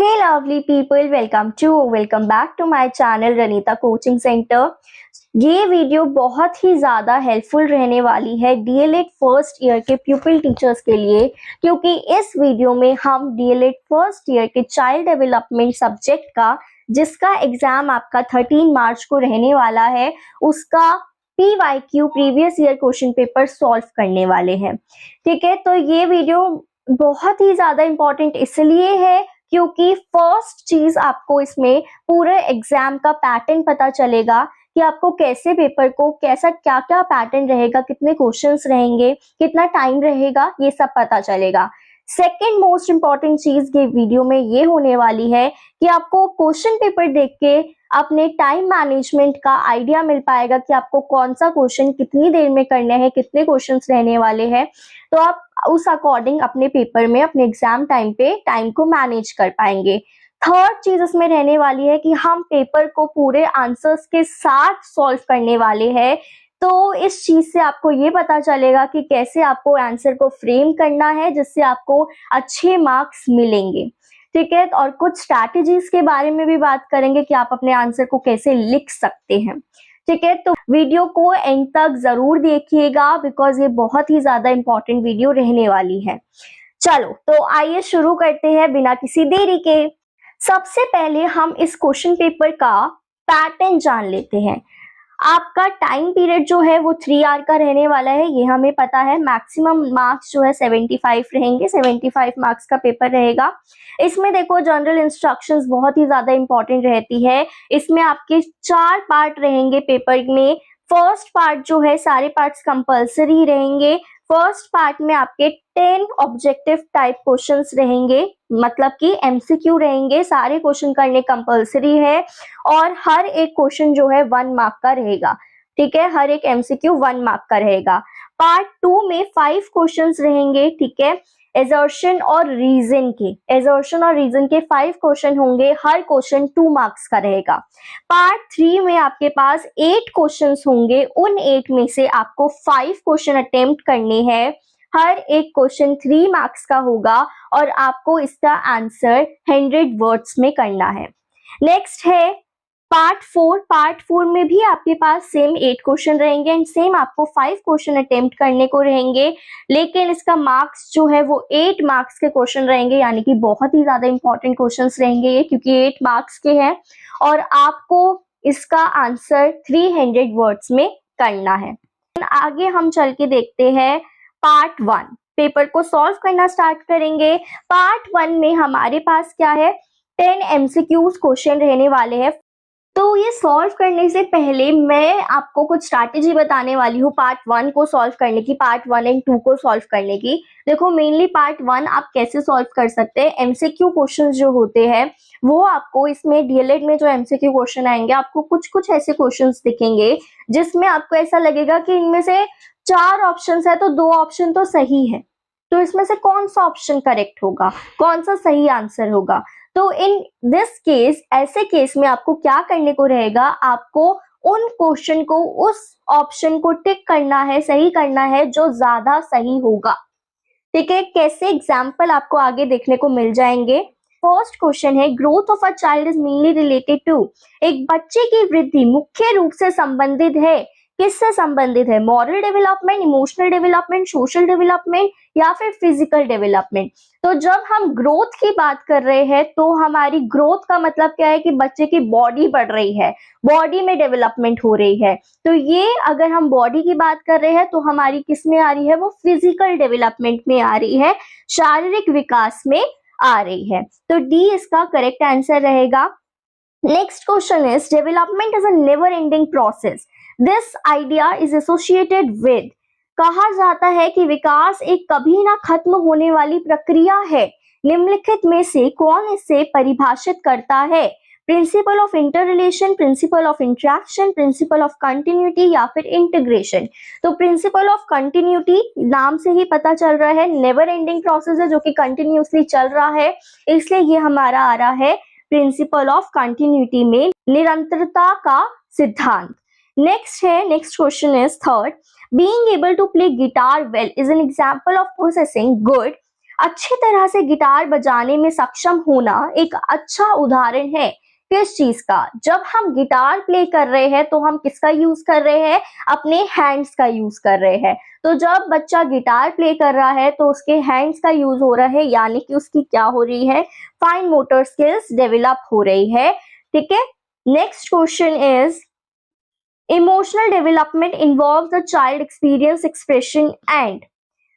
Hey lovely people, welcome back to my channel Ranita coaching centre. ये video बहुत ही ज़्यादा helpful रहने वाली है डीएलएड फर्स्ट ईयर के प्यूपिल टीचर्स के लिए, क्योंकि इस वीडियो में हम डीएलएड फर्स्ट ईयर के चाइल्ड डेवलपमेंट सब्जेक्ट का, जिसका एग्जाम आपका 13 मार्च को रहने वाला है, उसका PYQ previous year question paper solve करने वाले हैं। ठीक है, तो ये वीडियो बहुत ही ज़्यादा इम्पोर्टेंट इसलिए है क्योंकि फर्स्ट चीज आपको इसमें पूरे एग्जाम का पैटर्न पता चलेगा कि आपको कैसे पेपर को कैसा क्या क्या पैटर्न रहेगा, कितने क्वेश्चंस रहेंगे, कितना टाइम रहेगा, ये सब पता चलेगा। सेकेंड मोस्ट इम्पॉर्टेंट चीज ये वीडियो में ये होने वाली है कि आपको क्वेश्चन पेपर देख के अपने टाइम मैनेजमेंट का आइडिया मिल पाएगा कि आपको कौन सा क्वेश्चन कितनी देर में करना है, कितने क्वेश्चंस रहने वाले हैं, तो आप उस अकॉर्डिंग अपने पेपर में अपने एग्जाम टाइम पे टाइम को मैनेज कर पाएंगे। थर्ड चीज इसमें रहने वाली है कि हम पेपर को पूरे आंसर्स के साथ सॉल्व करने वाले हैं, तो इस चीज से आपको ये पता चलेगा कि कैसे आपको आंसर को फ्रेम करना है जिससे आपको अच्छे मार्क्स मिलेंगे। ठीक है, और कुछ स्ट्रैटेजीज के बारे में भी बात करेंगे कि आप अपने आंसर को कैसे लिख सकते हैं। ठीक है, तो वीडियो को एंड तक जरूर देखिएगा बिकॉज ये बहुत ही ज्यादा इंपॉर्टेंट वीडियो रहने वाली है। चलो तो आइए शुरू करते हैं बिना किसी देरी के। सबसे पहले हम इस क्वेश्चन पेपर का पैटर्न जान लेते हैं। आपका टाइम पीरियड जो है वो 3 आवर का रहने वाला है, ये हमें पता है। मैक्सिमम मार्क्स जो है 75 रहेंगे, 75 मार्क्स का पेपर रहेगा। इसमें देखो जनरल इंस्ट्रक्शंस बहुत ही ज्यादा इंपॉर्टेंट रहती है। इसमें आपके 4 पार्ट रहेंगे पेपर में। फर्स्ट पार्ट जो है, सारे पार्ट्स कंपल्सरी रहेंगे। फर्स्ट पार्ट में आपके 10 ऑब्जेक्टिव टाइप क्वेश्चंस रहेंगे, मतलब कि एमसीक्यू रहेंगे। सारे क्वेश्चन करने कंपल्सरी है और हर एक क्वेश्चन जो है 1 मार्क का रहेगा। ठीक है, हर एक एमसीक्यू 1 मार्क का रहेगा। पार्ट 2 में 5 क्वेश्चंस रहेंगे। ठीक है, एजर्शन और रीजन के 5 क्वेश्चन होंगे, हर क्वेश्चन 2 मार्क्स का रहेगा। पार्ट 3 में आपके पास 8 क्वेश्चंस होंगे, उन 8 में से आपको 5 क्वेश्चन अटेम्प्ट करने हैं, हर एक क्वेश्चन 3 मार्क्स का होगा और आपको इसका आंसर 100 वर्ड्स में करना है। नेक्स्ट है पार्ट 4 में भी आपके पास सेम 8 क्वेश्चन रहेंगे एंड सेम आपको 5 क्वेश्चन अटेम्प्ट करने को रहेंगे, लेकिन इसका मार्क्स जो है वो 8 मार्क्स के क्वेश्चन रहेंगे, यानी कि बहुत ही ज्यादा इंपॉर्टेंट क्वेश्चंस रहेंगे ये, क्योंकि 8 मार्क्स के हैं और आपको इसका आंसर 300 वर्ड्स में करना है। आगे हम चल के देखते हैं पार्ट 1, पेपर को सॉल्व करना स्टार्ट करेंगे। पार्ट 1 में हमारे पास क्या है, 10 एमसीक्यूज क्वेश्चन रहने वाले हैं। तो ये सॉल्व करने से पहले मैं आपको कुछ स्ट्रैटेजी बताने वाली हूँ पार्ट 1 को सॉल्व करने की, पार्ट 1 एंड 2 को सॉल्व करने की। देखो मेनली पार्ट 1 आप कैसे सॉल्व कर सकते हैं। एमसीक्यू क्वेश्चंस जो होते हैं वो आपको इसमें डीएलएड में जो एमसीक्यू क्वेश्चन आएंगे, आपको कुछ कुछ ऐसे क्वेश्चंस दिखेंगे जिसमें आपको ऐसा लगेगा कि इनमें से 4 ऑप्शंस है तो 2 ऑप्शन तो सही है, तो इसमें से कौन सा ऑप्शन करेक्ट होगा, कौन सा सही आंसर होगा। तो इन दिस केस, ऐसे केस में आपको क्या करने को रहेगा, आपको उन क्वेश्चन को, उस ऑप्शन को टिक करना है, सही करना है जो ज्यादा सही होगा। ठीक है, कैसे एग्जाम्पल आपको आगे देखने को मिल जाएंगे। फर्स्ट क्वेश्चन है, growth of a child is mainly related to, एक बच्चे की वृद्धि मुख्य रूप से संबंधित है, किससे संबंधित है, moral development, emotional development, social development या फिर फिजिकल डेवलपमेंट। तो जब हम ग्रोथ की बात कर रहे हैं तो हमारी ग्रोथ का मतलब क्या है कि बच्चे की बॉडी बढ़ रही है, बॉडी में डेवलपमेंट हो रही है। तो ये अगर हम बॉडी की बात कर रहे हैं तो हमारी किस में आ रही है, वो फिजिकल डेवलपमेंट में आ रही है, शारीरिक विकास में आ रही है। तो डी इसका करेक्ट आंसर रहेगा। Next question is, development is a never ending process, this idea is associated with, कहा जाता है कि विकास एक कभी ना खत्म होने वाली प्रक्रिया है, निम्नलिखित में से कौन इसे परिभाषित करता है, principle of inter relation, principle of interaction, principle of continuity या फिर इंटीग्रेशन। तो प्रिंसिपल ऑफ कंटिन्यूटी नाम से ही पता चल रहा है, नेवर एंडिंग प्रोसेस है जो कि कंटिन्यूसली चल रहा है, इसलिए ये हमारा आ रहा है प्रिंसिपल ऑफ कंटिन्यूटी में निरंतरता का सिद्धांत। नेक्स्ट है, next question is third, being able to play guitar well is an example of possessing good अच्छी तरह से गिटार बजाने में सक्षम होना एक अच्छा उदाहरण है किस चीज का? जब हम गिटार प्ले कर रहे हैं तो हम किसका यूज कर रहे हैं? अपने हैंड्स का यूज कर रहे हैं। तो जब बच्चा गिटार प्ले कर रहा है तो उसके हैंड्स का यूज हो रहा है, यानी कि उसकी क्या हो रही है? फाइन मोटर स्किल्स डेवलप हो रही है। ठीक है, next question is emotional development involve the child experience expression and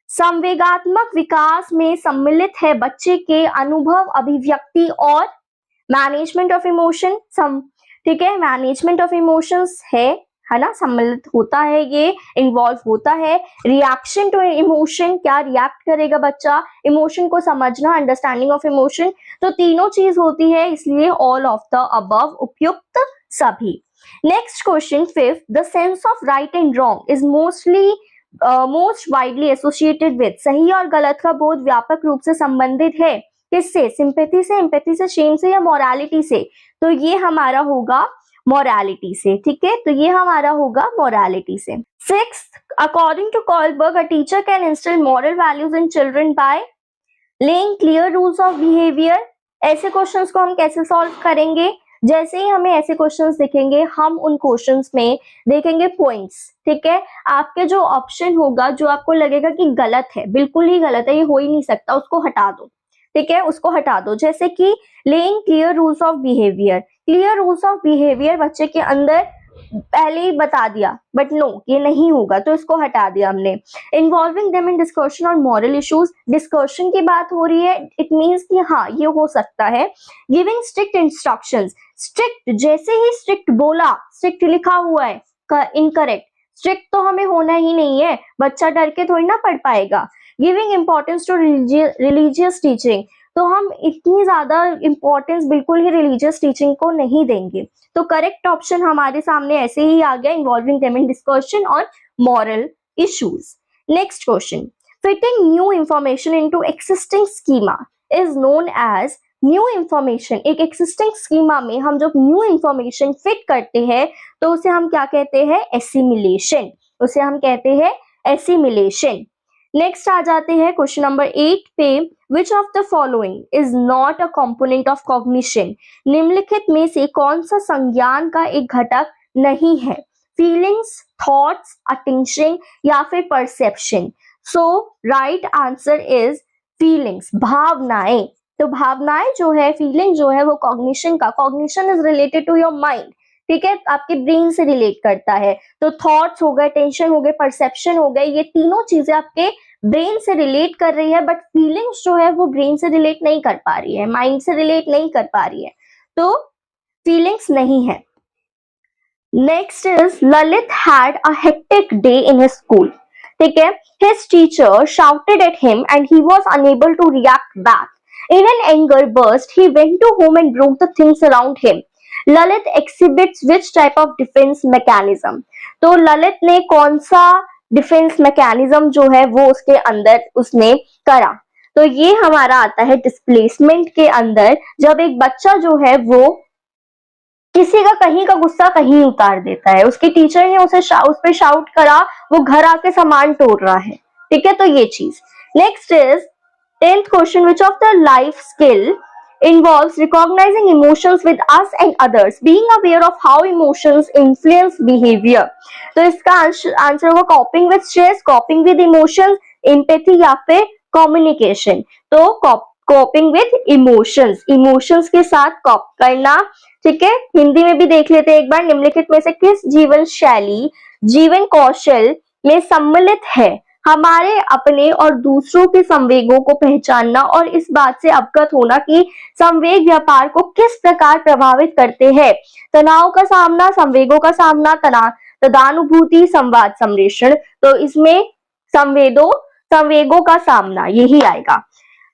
संवेगात्मक विकास में सम्मिलित है बच्चे के अनुभव, अभिव्यक्ति और मैनेजमेंट ऑफ इमोशन। ठीक है, मैनेजमेंट ऑफ इमोशंस है ना, सम्मिलित होता है, ये इन्वॉल्व होता है। रिएक्शन टू इमोशन, क्या रिएक्ट करेगा बच्चा? इमोशन को समझना, अंडरस्टैंडिंग ऑफ इमोशन। तो तीनों चीज होती है, इसलिए ऑल ऑफ द अबव, उपयुक्त सभी। Next question, fifth, the sense of right and wrong is most widely associated with, सही और गलत का बोध व्यापक रूप से संबंधित है किससे? सिंपैथी से, एम्पैथी से, शेम से या मोरालिटी से? तो ये हमारा होगा मोरालिटी से। ठीक है, तो ये हमारा होगा मोरालिटी से। Sixth, according to Kohlberg, a teacher can instil moral values in children by laying clear rules of behaviour. ऐसे क्वेश्चंस को हम कैसे सॉल्व करेंगे? जैसे ही हमें ऐसे क्वेश्चंस दिखेंगे, हम उन क्वेश्चंस में देखेंगे पॉइंट्स। ठीक है, आपके जो ऑप्शन होगा, जो आपको लगेगा कि गलत है, बिल्कुल ही गलत है, ये हो ही नहीं सकता, उसको हटा दो। ठीक है, उसको हटा दो। जैसे कि laying clear rules of behaviour, clear rules of behaviour बच्चे के अंदर पहले ही बता दिया, बट नो, ये नहीं होगा, तो इसको हटा दिया हमने। इन्वॉल्विंग देम इन डिस्कशन और मॉरल इश्यूज, डिस्कशन की बात हो रही है, इट मीन्स कि हाँ ये हो सकता है। गिविंग स्ट्रिक्ट इंस्ट्रक्शंस, स्ट्रिक्ट, जैसे ही स्ट्रिक्ट बोला, स्ट्रिक्ट लिखा हुआ है, इनकरेक्ट, स्ट्रिक्ट तो हमें होना ही नहीं है, बच्चा डर के थोड़ी ना पढ़ पाएगा। Giving importance to religious teaching, तो हम इतनी ज्यादा इंपॉर्टेंस बिल्कुल ही रिलीजियस टीचिंग को नहीं देंगे। तो करेक्ट ऑप्शन हमारे सामने ऐसे ही आ गया, इन्वॉल्विंग देम इन डिस्कशन और moral issues. Next question, fitting new information into existing schema is known as, new information, एक एक्सिस्टिंग स्कीमा में हम जब न्यू इंफॉर्मेशन फिट करते हैं तो उसे हम क्या कहते हैं? एसिमिलेशन, उसे हम कहते हैं एसिमिलेशन। नेक्स्ट आ जाते हैं क्वेश्चन नंबर 8 पे, which of the following is not a component of cognition, निम्नलिखित में से कौन सा संज्ञान का एक घटक नहीं है? फीलिंग्स, थॉट्स, अटेंशन या फिर perception? So right answer is feelings, भावनाएं। तो भावनाएं जो है, फीलिंग जो है, वो कॉग्निशन का, cognition is related to your mind. ठीक है, आपके ब्रेन से रिलेट करता है। तो थॉट्स हो गए, टेंशन हो गए, परसेप्शन हो गए, ये तीनों चीजें आपके ब्रेन से रिलेट कर रही है, बट फीलिंग्स जो है वो ब्रेन से रिलेट नहीं कर पा रही है, माइंड से रिलेट नहीं कर पा रही है, तो फीलिंग्स नहीं है। Next is, Lalit had a hectic day in his school. ठीक है, his teacher shouted at him and he was unable to react back. In an anger burst, he went to home and broke the things around him. Lalit exhibits which type of defense mechanism? तो ललित ने कौन सा defence mechanism जो है वो उसके अंदर उसने करा? तो ये हमारा आता है डिस्प्लेसमेंट के अंदर, जब एक बच्चा जो है वो किसी का कहीं का गुस्सा कहीं उतार देता है, उसके टीचर ने उसे उस पर शाउट करा, वो घर आके सामान तोड़ रहा है। ठीक है, तो ये चीज। Next is 10th question, which of the life skill involves recognizing emotions with us and others, being aware of how emotions influence behavior? तो इसका आंसर होगा coping with stress, coping with emotions, empathy या फिर communication। तो coping with emotions, emotions के साथ cop करना। ठीक है, हिंदी में भी देख लेते हैं एक बार, निम्नलिखित में से किस जीवन शैली, जीवन कौशल में सम्मिलित है हमारे अपने और दूसरों के संवेगों को पहचानना और इस बात से अवगत होना कि संवेग व्यापार को किस प्रकार प्रभावित करते हैं? तनाव का सामना, संवेगों का सामना, तदानुभूति, संवाद सम्प्रेषण। तो इसमें संवेगों का सामना यही आएगा।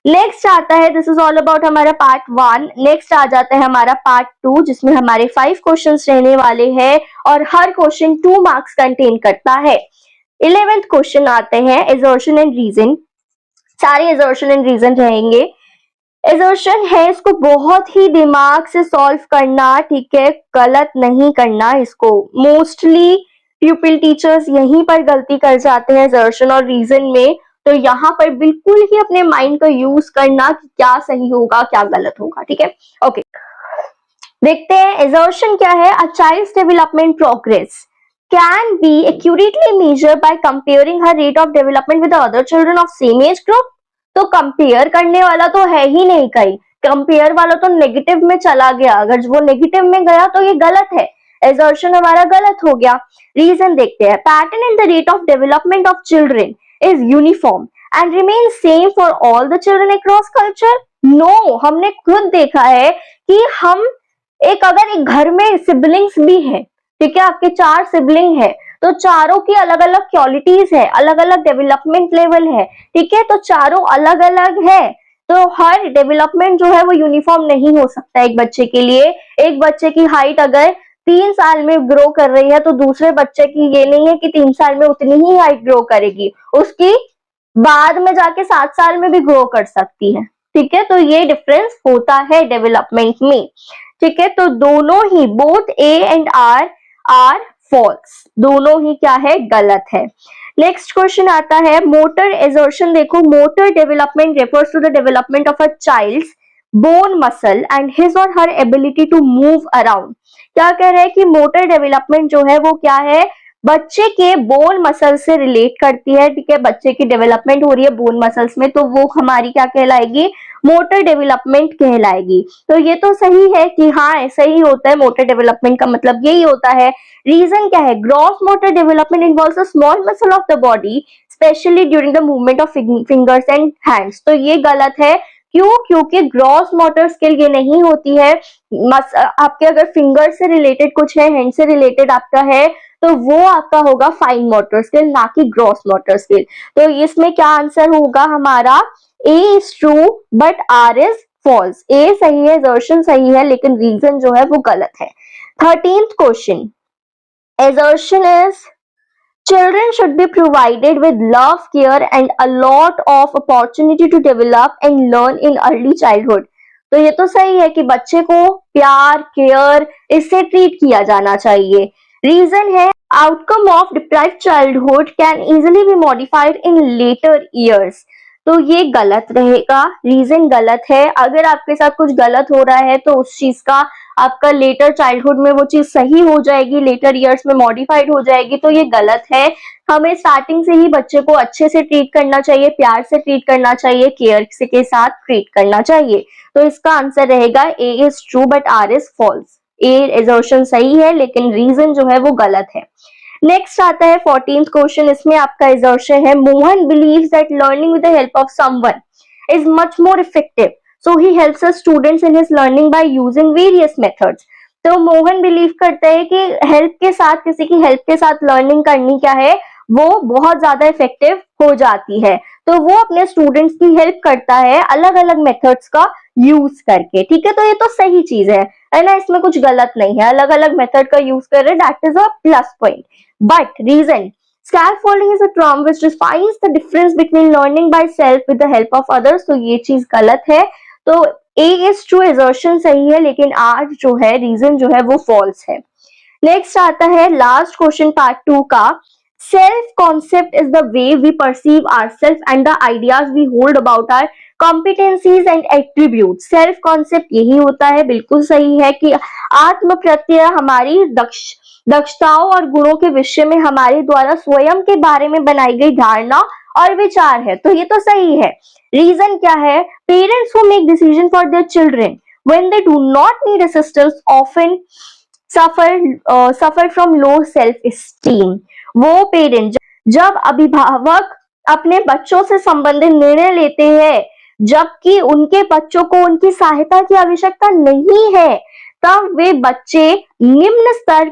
नेक्स्ट आता है, दिस इज ऑल अबाउट हमारा पार्ट 1। नेक्स्ट आ जाता है हमारा पार्ट 2, जिसमें हमारे 5 क्वेश्चंस रहने वाले हैं और हर क्वेश्चन 2 मार्क्स कंटेन करता है। 11th क्वेश्चन आते हैं, assertion एंड रीजन। सारे assertion एंड रीजन रहेंगे। assertion है, इसको बहुत ही दिमाग से सॉल्व करना, ठीक है, गलत नहीं करना इसको। मोस्टली प्यूपिल टीचर्स यहीं पर गलती कर जाते हैं assertion और रीजन में, तो यहाँ पर बिल्कुल ही अपने माइंड का यूज करना कि क्या सही होगा क्या गलत होगा, ठीक है। ओके, देखते हैं assertion क्या है। A child's development progress can be accurately measured by comparing her rate of development with the other children of same age group। तो कंपेयर करने वाला तो है ही नहीं, कहीं कंपेयर वाला तो नेगेटिव में चला गया, अगर वो नेगेटिव में गया तो ये गलत है, assertion हमारा गलत हो गया। रीजन देखते हैं। Pattern in the rate of development of children is uniform and remain same for all the children across culture. No, हमने खुद देखा है कि हम अगर एक घर में सिबलिंग्स भी है, ठीक है, आपके 4 सिबलिंग है तो चारों की अलग अलग क्वालिटीज है, अलग अलग डेवलपमेंट लेवल है, ठीक है, तो चारों अलग अलग है, तो हर डेवलपमेंट जो है वो यूनिफॉर्म नहीं हो सकता एक बच्चे के लिए। एक बच्चे की हाइट अगर 3 साल में ग्रो कर रही है तो दूसरे बच्चे की ये नहीं है कि 3 साल में उतनी ही हाइट ग्रो करेगी, उसकी बाद में जाके 7 साल में भी ग्रो कर सकती है, ठीक है, तो ये डिफरेंस होता है डेवलपमेंट में, ठीक है। तो दोनों ही both A and R false, दोनों ही क्या है, गलत है। नेक्स्ट क्वेश्चन आता है मोटर एजर्शन। देखो, motor development refers to the development of a child's bone muscle and his or her ability to move around. क्या कह रहे हैं कि मोटर डेवलपमेंट जो है वो क्या है, बच्चे के बोन मसल से रिलेट करती है, ठीक है, बच्चे की डेवलपमेंट हो रही है बोन मसल्स में, तो वो हमारी क्या कहलाएगी, मोटर डेवलपमेंट कहलाएगी। तो ये तो सही है कि हाँ ऐसा ही होता है, मोटर डेवलपमेंट का मतलब यही होता है। रीजन क्या है, gross motor development involves a small muscle of the body specially during the movement of fingers and hands. तो ये गलत है, क्यों, क्योंकि ग्रॉस मोटर स्किल ये नहीं होती है। आपके अगर फिंगर से रिलेटेड कुछ है, हैंड से रिलेटेड आपका है, तो वो आपका होगा फाइन मोटर स्किल, ना कि ग्रॉस मोटर स्किल। तो इसमें क्या आंसर होगा हमारा, A is true but R is false. A सही है, assertion सही है, लेकिन रीजन जो है वो गलत है। 13th question, assertion is children should be provided with love, care and a lot of opportunity to develop and learn in early childhood। तो ये तो सही है कि बच्चे को प्यार, केयर इससे ट्रीट किया जाना चाहिए। रीजन है outcome of deprived childhood can easily be modified in later years. तो ये गलत रहेगा, रीजन गलत है। अगर आपके साथ कुछ गलत हो रहा है तो उस चीज का आपका लेटर चाइल्डहुड में वो चीज सही हो जाएगी, लेटर ईयर्स में मॉडिफाइड हो जाएगी, तो ये गलत है। हमें स्टार्टिंग से ही बच्चे को अच्छे से ट्रीट करना चाहिए, प्यार से ट्रीट करना चाहिए, केयर के साथ ट्रीट करना चाहिए। तो इसका आंसर रहेगा A is true but R is false. A assertion सही है लेकिन रीजन जो है वो गलत है। नेक्स्ट आता है 14th क्वेश्चन, इसमें आपका assertion है Mohan believes that learning with the help of someone is much more effective, so he helps the students in his learning by using various methods। तो मोहन बिलीव करता है कि हेल्प के साथ, किसी की हेल्प के साथ लर्निंग करनी क्या है, वो बहुत ज्यादा इफेक्टिव हो जाती है। तो वो अपने स्टूडेंट्स की हेल्प करता है अलग अलग मेथड्स का यूज करके, ठीक है, तो ये तो सही चीज है ना, इसमें कुछ गलत नहीं है, अलग अलग मेथड का यूज कर रहे, that is a plus point. But reason, scaffolding is a term which defines the difference between learning by self with the help of others। तो ये चीज गलत है, तो A is true, assertion सही है, लेकिन R जो है, रीजन जो है वो फॉल्स है। नेक्स्ट आता है लास्ट क्वेश्चन पार्ट 2 का, self concept is the way we perceive ourselves and the ideas we hold about our competencies and attribute. Self concept यही होता है, बिल्कुल सही है, कि आत्म प्रत्यय हमारी दक्षताओं और गुणों के विषय में हमारे द्वारा स्वयं के बारे में बनाई गई धारणा और विचार है, तो ये तो सही है। रीजन क्या है, parents who make decision for their children when they do not need assistance often suffer from low self esteem. वो पेरेंट जब अभिभावक अपने बच्चों से संबंधित निर्णय लेते हैं जबकि उनके बच्चों को उनकी सहायता की आवश्यकता नहीं है, तब वे बच्चे निम्न स्तर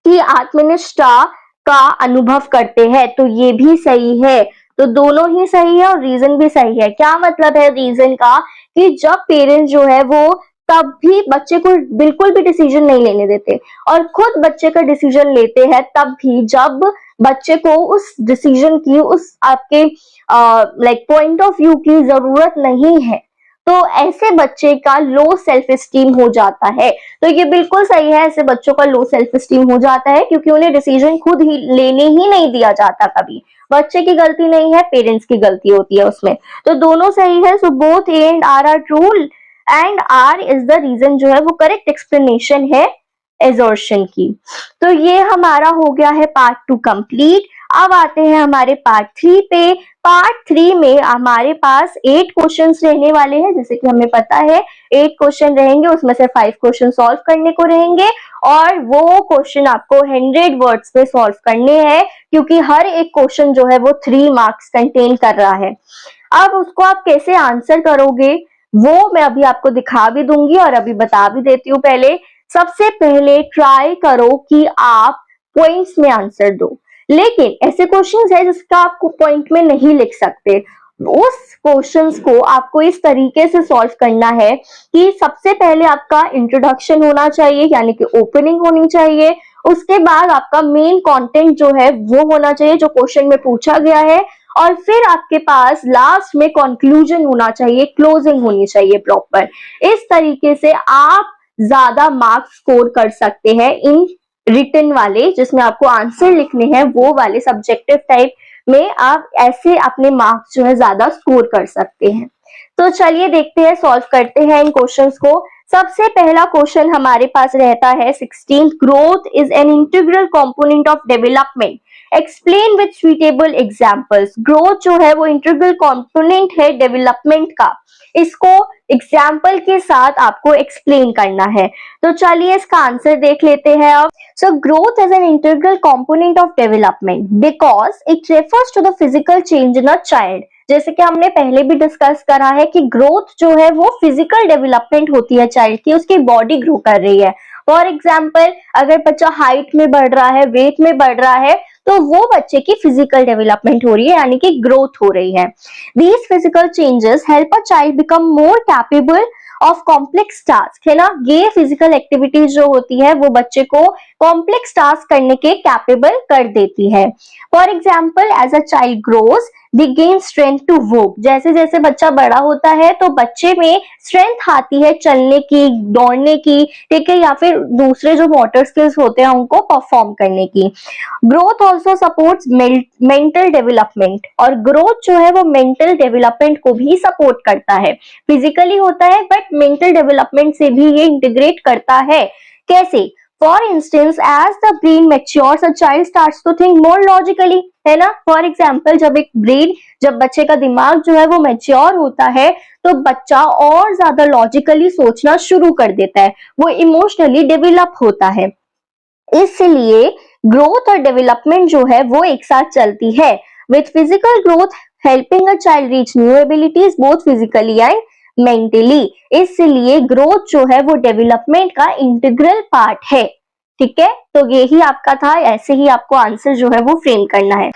की आत्मनिष्ठा का अनुभव करते हैं। तो ये भी सही है, तो दोनों ही सही है और रीजन भी सही है। क्या मतलब है रीजन का, कि जब पेरेंट्स जो है वो तब भी बच्चे को बिल्कुल भी डिसीजन नहीं लेने देते और खुद बच्चे का डिसीजन लेते हैं तब भी जब बच्चे को उस डिसीजन की, उस आपके लाइक पॉइंट ऑफ व्यू की जरूरत नहीं है, तो ऐसे बच्चे का लो सेल्फ एस्टीम हो जाता है। तो ये बिल्कुल सही है, ऐसे बच्चों का लो सेल्फ एस्टीम हो जाता है क्योंकि उन्हें डिसीजन खुद ही लेने ही नहीं दिया जाता कभी, बच्चे की गलती नहीं है, पेरेंट्स की गलती होती है उसमें। तो दोनों सही है। So both A and R are true and R is the reason जो है वो करेक्ट एक्सप्लेनेशन है एजॉर्शन की। तो ये हमारा हो गया है पार्ट 2 कंप्लीट। अब आते हैं हमारे पार्ट 3 पे। पार्ट 3 में हमारे पास 8 क्वेश्चंस रहने वाले हैं, जैसे कि हमें पता है 8 क्वेश्चन रहेंगे, उसमें से 5 क्वेश्चन सॉल्व करने को रहेंगे और वो क्वेश्चन आपको 100 वर्ड्स में सॉल्व करने हैं, क्योंकि हर एक क्वेश्चन जो है वो 3 मार्क्स कंटेन कर रहा है। अब उसको आप कैसे आंसर करोगे वो मैं अभी आपको दिखा भी दूंगी और अभी बता भी देती हूँ। पहले सबसे पहले ट्राई करो कि आप पॉइंट्स में आंसर दो, लेकिन ऐसे क्वेश्चंस है जिसका आप पॉइंट में नहीं लिख सकते। उस क्वेश्चंस को आपको इस तरीके से सॉल्व करना है कि सबसे पहले आपका इंट्रोडक्शन होना चाहिए, यानी कि ओपनिंग होनी चाहिए। उसके बाद आपका मेन कंटेंट जो है वो होना चाहिए जो क्वेश्चन में पूछा गया है, और फिर आपके पास लास्ट में कंक्लूजन होना चाहिए, क्लोजिंग होनी चाहिए प्रॉपर। इस तरीके से आप ज्यादा मार्क्स स्कोर कर सकते हैं इन रिटन वाले, जिसमें आपको आंसर लिखने हैं, वो वाले सब्जेक्टिव टाइप में आप ऐसे अपने मार्क्स जो है ज्यादा स्कोर कर सकते हैं। तो चलिए देखते हैं, सॉल्व करते हैं इन क्वेश्चंस को। सबसे पहला क्वेश्चन हमारे पास रहता है 16, growth is an integral component of development, explain with suitable examples. Growth जो है वो इंटीग्रल कंपोनेंट है डेवलपमेंट का, इसको एग्जाम्पल के साथ आपको एक्सप्लेन करना है। तो चलिए इसका आंसर देख लेते हैं अब। So growth is an integral component of development because it refers to the physical change in a child. जैसे कि हमने पहले भी डिस्कस करा है कि ग्रोथ जो है वो फिजिकल डेवलपमेंट होती है चाइल्ड की, उसकी बॉडी ग्रो कर रही है। फॉर एग्जाम्पल अगर बच्चा हाइट में बढ़ रहा है, वेट में बढ़ रहा है, तो वो बच्चे की फिजिकल डेवलपमेंट हो रही है, यानी कि ग्रोथ हो रही है। These physical changes help a child become more capable of complex tasks, है ना। ये फिजिकल एक्टिविटीज जो होती है वो बच्चे को कॉम्प्लेक्स टास्क करने के कैपेबल कर देती है। For example as a child grows they gain strength to work. जैसे जैसे बच्चा बड़ा होता है तो बच्चे में स्ट्रेंथ आती है चलने की, दौड़ने की, ठीक है, या फिर दूसरे जो मोटर स्किल्स होते हैं उनको परफॉर्म करने की। Growth also supports mental development, और ग्रोथ जो है वो मेंटल डेवलपमेंट को भी सपोर्ट करता है। फिजिकली होता है बट मेंटल डेवलपमेंट से भी ये इंटीग्रेट करता है। कैसे? For instance as the brain matures a child starts to think more logically, है ना। फॉर एग्जाम्पल जब बच्चे का दिमाग जो है वो मैच्योर होता है तो बच्चा और ज्यादा लॉजिकली सोचना शुरू कर देता है, वो इमोशनली डेवलप होता है। इसलिए ग्रोथ और डेवलपमेंट जो है वो एक साथ चलती है। With physical growth helping a child reach new abilities both physically and mentally. इसलिए ग्रोथ जो है वो डेवलपमेंट का इंटीग्रल पार्ट है, ठीक है। तो यही आपका था, ऐसे ही आपको आंसर जो है वो फ्रेम करना है।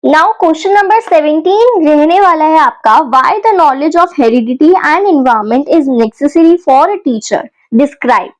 नाउ क्वेश्चन नंबर 17 रहने वाला है आपका, why the knowledge of heredity and environment is necessary for a teacher, describe.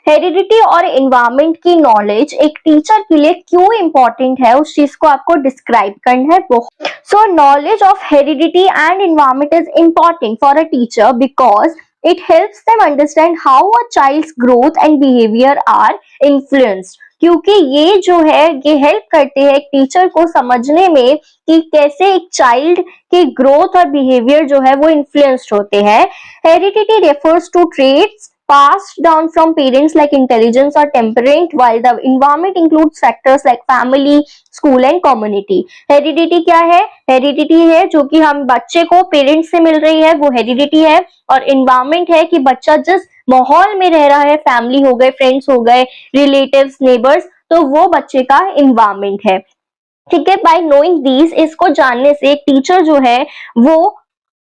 Heredity और एनवायरनमेंट की नॉलेज एक टीचर के लिए क्यों इंपॉर्टेंट है, उस चीज को आपको डिस्क्राइब करना है। सो knowledge of heredity and environment is important for a teacher because it helps them understand how a child's growth and behavior are influenced। क्योंकि ये जो है ये हेल्प करते हैं एक टीचर को समझने में कि कैसे एक चाइल्ड की ग्रोथ और बिहेवियर जो है वो इन्फ्लुएंस्ड होते हैं। Heredity refers to traits passed down from parents like intelligence or temperament, while the environment includes factors like family, school and community। Heredity क्या है? हेरिडिटी है जो कि हम बच्चे को पेरेंट्स से मिल रही है, वो हेरिडिटी है। और एनवायरमेंट है कि बच्चा जिस माहौल में रह रहा है, फैमिली हो गए, फ्रेंड्स हो गए, रिलेटिव्स, नेबर्स, तो वो बच्चे का एनवायरमेंट है, ठीक है। बाय नोइंग दीज, इसको जानने से एक टीचर जो है वो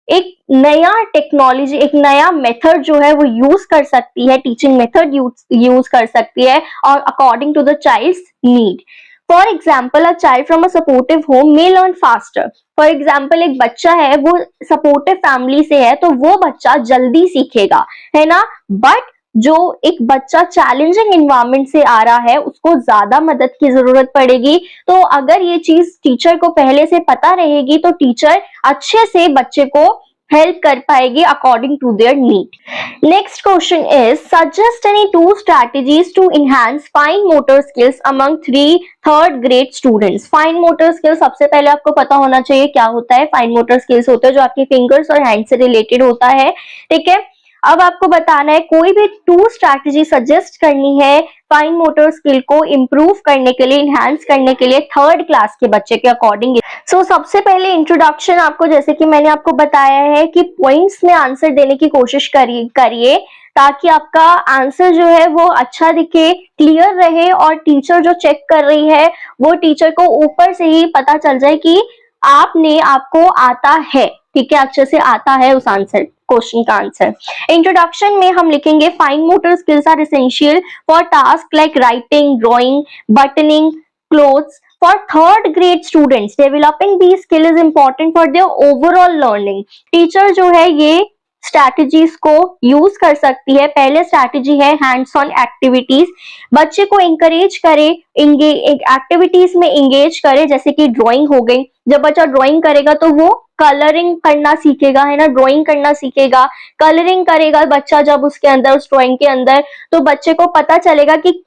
एक नया टेक्नोलॉजी, एक नया मेथड जो है वो यूज कर सकती है, टीचिंग मेथड यूज कर सकती है, और according to the child's need. For example a child from a supportive home may learn faster. For example एक बच्चा है वो सपोर्टिव फैमिली से है तो वो बच्चा जल्दी सीखेगा, है ना। बट जो एक बच्चा चैलेंजिंग एनवायरनमेंट से आ रहा है उसको ज्यादा मदद की जरूरत पड़ेगी। तो अगर ये चीज टीचर को पहले से पता रहेगी तो टीचर अच्छे से बच्चे को हेल्प कर पाएगी according to their need. Next question is suggest any 2 strategies to enhance fine motor skills among 3rd grade students. Fine motor skills सबसे पहले आपको पता होना चाहिए क्या होता है। फाइन मोटर स्किल्स होते हैं जो आपकी फिंगर्स और हैंड से रिलेटेड होता है, ठीक है। अब आपको बताना है कोई भी 2 स्ट्रैटेजी सजेस्ट करनी है फाइन मोटर स्किल को इम्प्रूव करने के लिए, इनहैंस करने के लिए 3rd क्लास के बच्चे के अकॉर्डिंग। सो सबसे पहले इंट्रोडक्शन आपको, जैसे कि मैंने आपको बताया है कि पॉइंट्स में आंसर देने की कोशिश करिए ताकि आपका आंसर जो है वो अच्छा दिखे, क्लियर रहे और टीचर जो चेक कर रही है वो टीचर को ऊपर से ही पता चल जाए कि आपको आता है, ठीक है, अच्छे से आता है उस आंसर क्वेश्चन का आंसर। इंट्रोडक्शन में हम लिखेंगे fine motor skills are essential for task like writing, drawing, buttoning clothes for 3rd grade students. Developing these skill is important for their overall learning. Teacher जो है ये स्ट्रैटेजीज को use कर सकती है। पहले स्ट्रैटेजी है हैंड्स ऑन एक्टिविटीज, बच्चे को इंकरेज करे, एक्टिविटीज में इंगेज करे, जैसे कि ड्राइंग हो गई। जब बच्चा ड्राइंग करेगा तो वो कलरिंग करना सीखेगा, है ना, ड्राइंग करना सीखेगा, कलरिंग करेगा बच्चा जब उसके अंदर, उस ड्राइंग के अंदर, तो बच्चे को पता चलेगा कि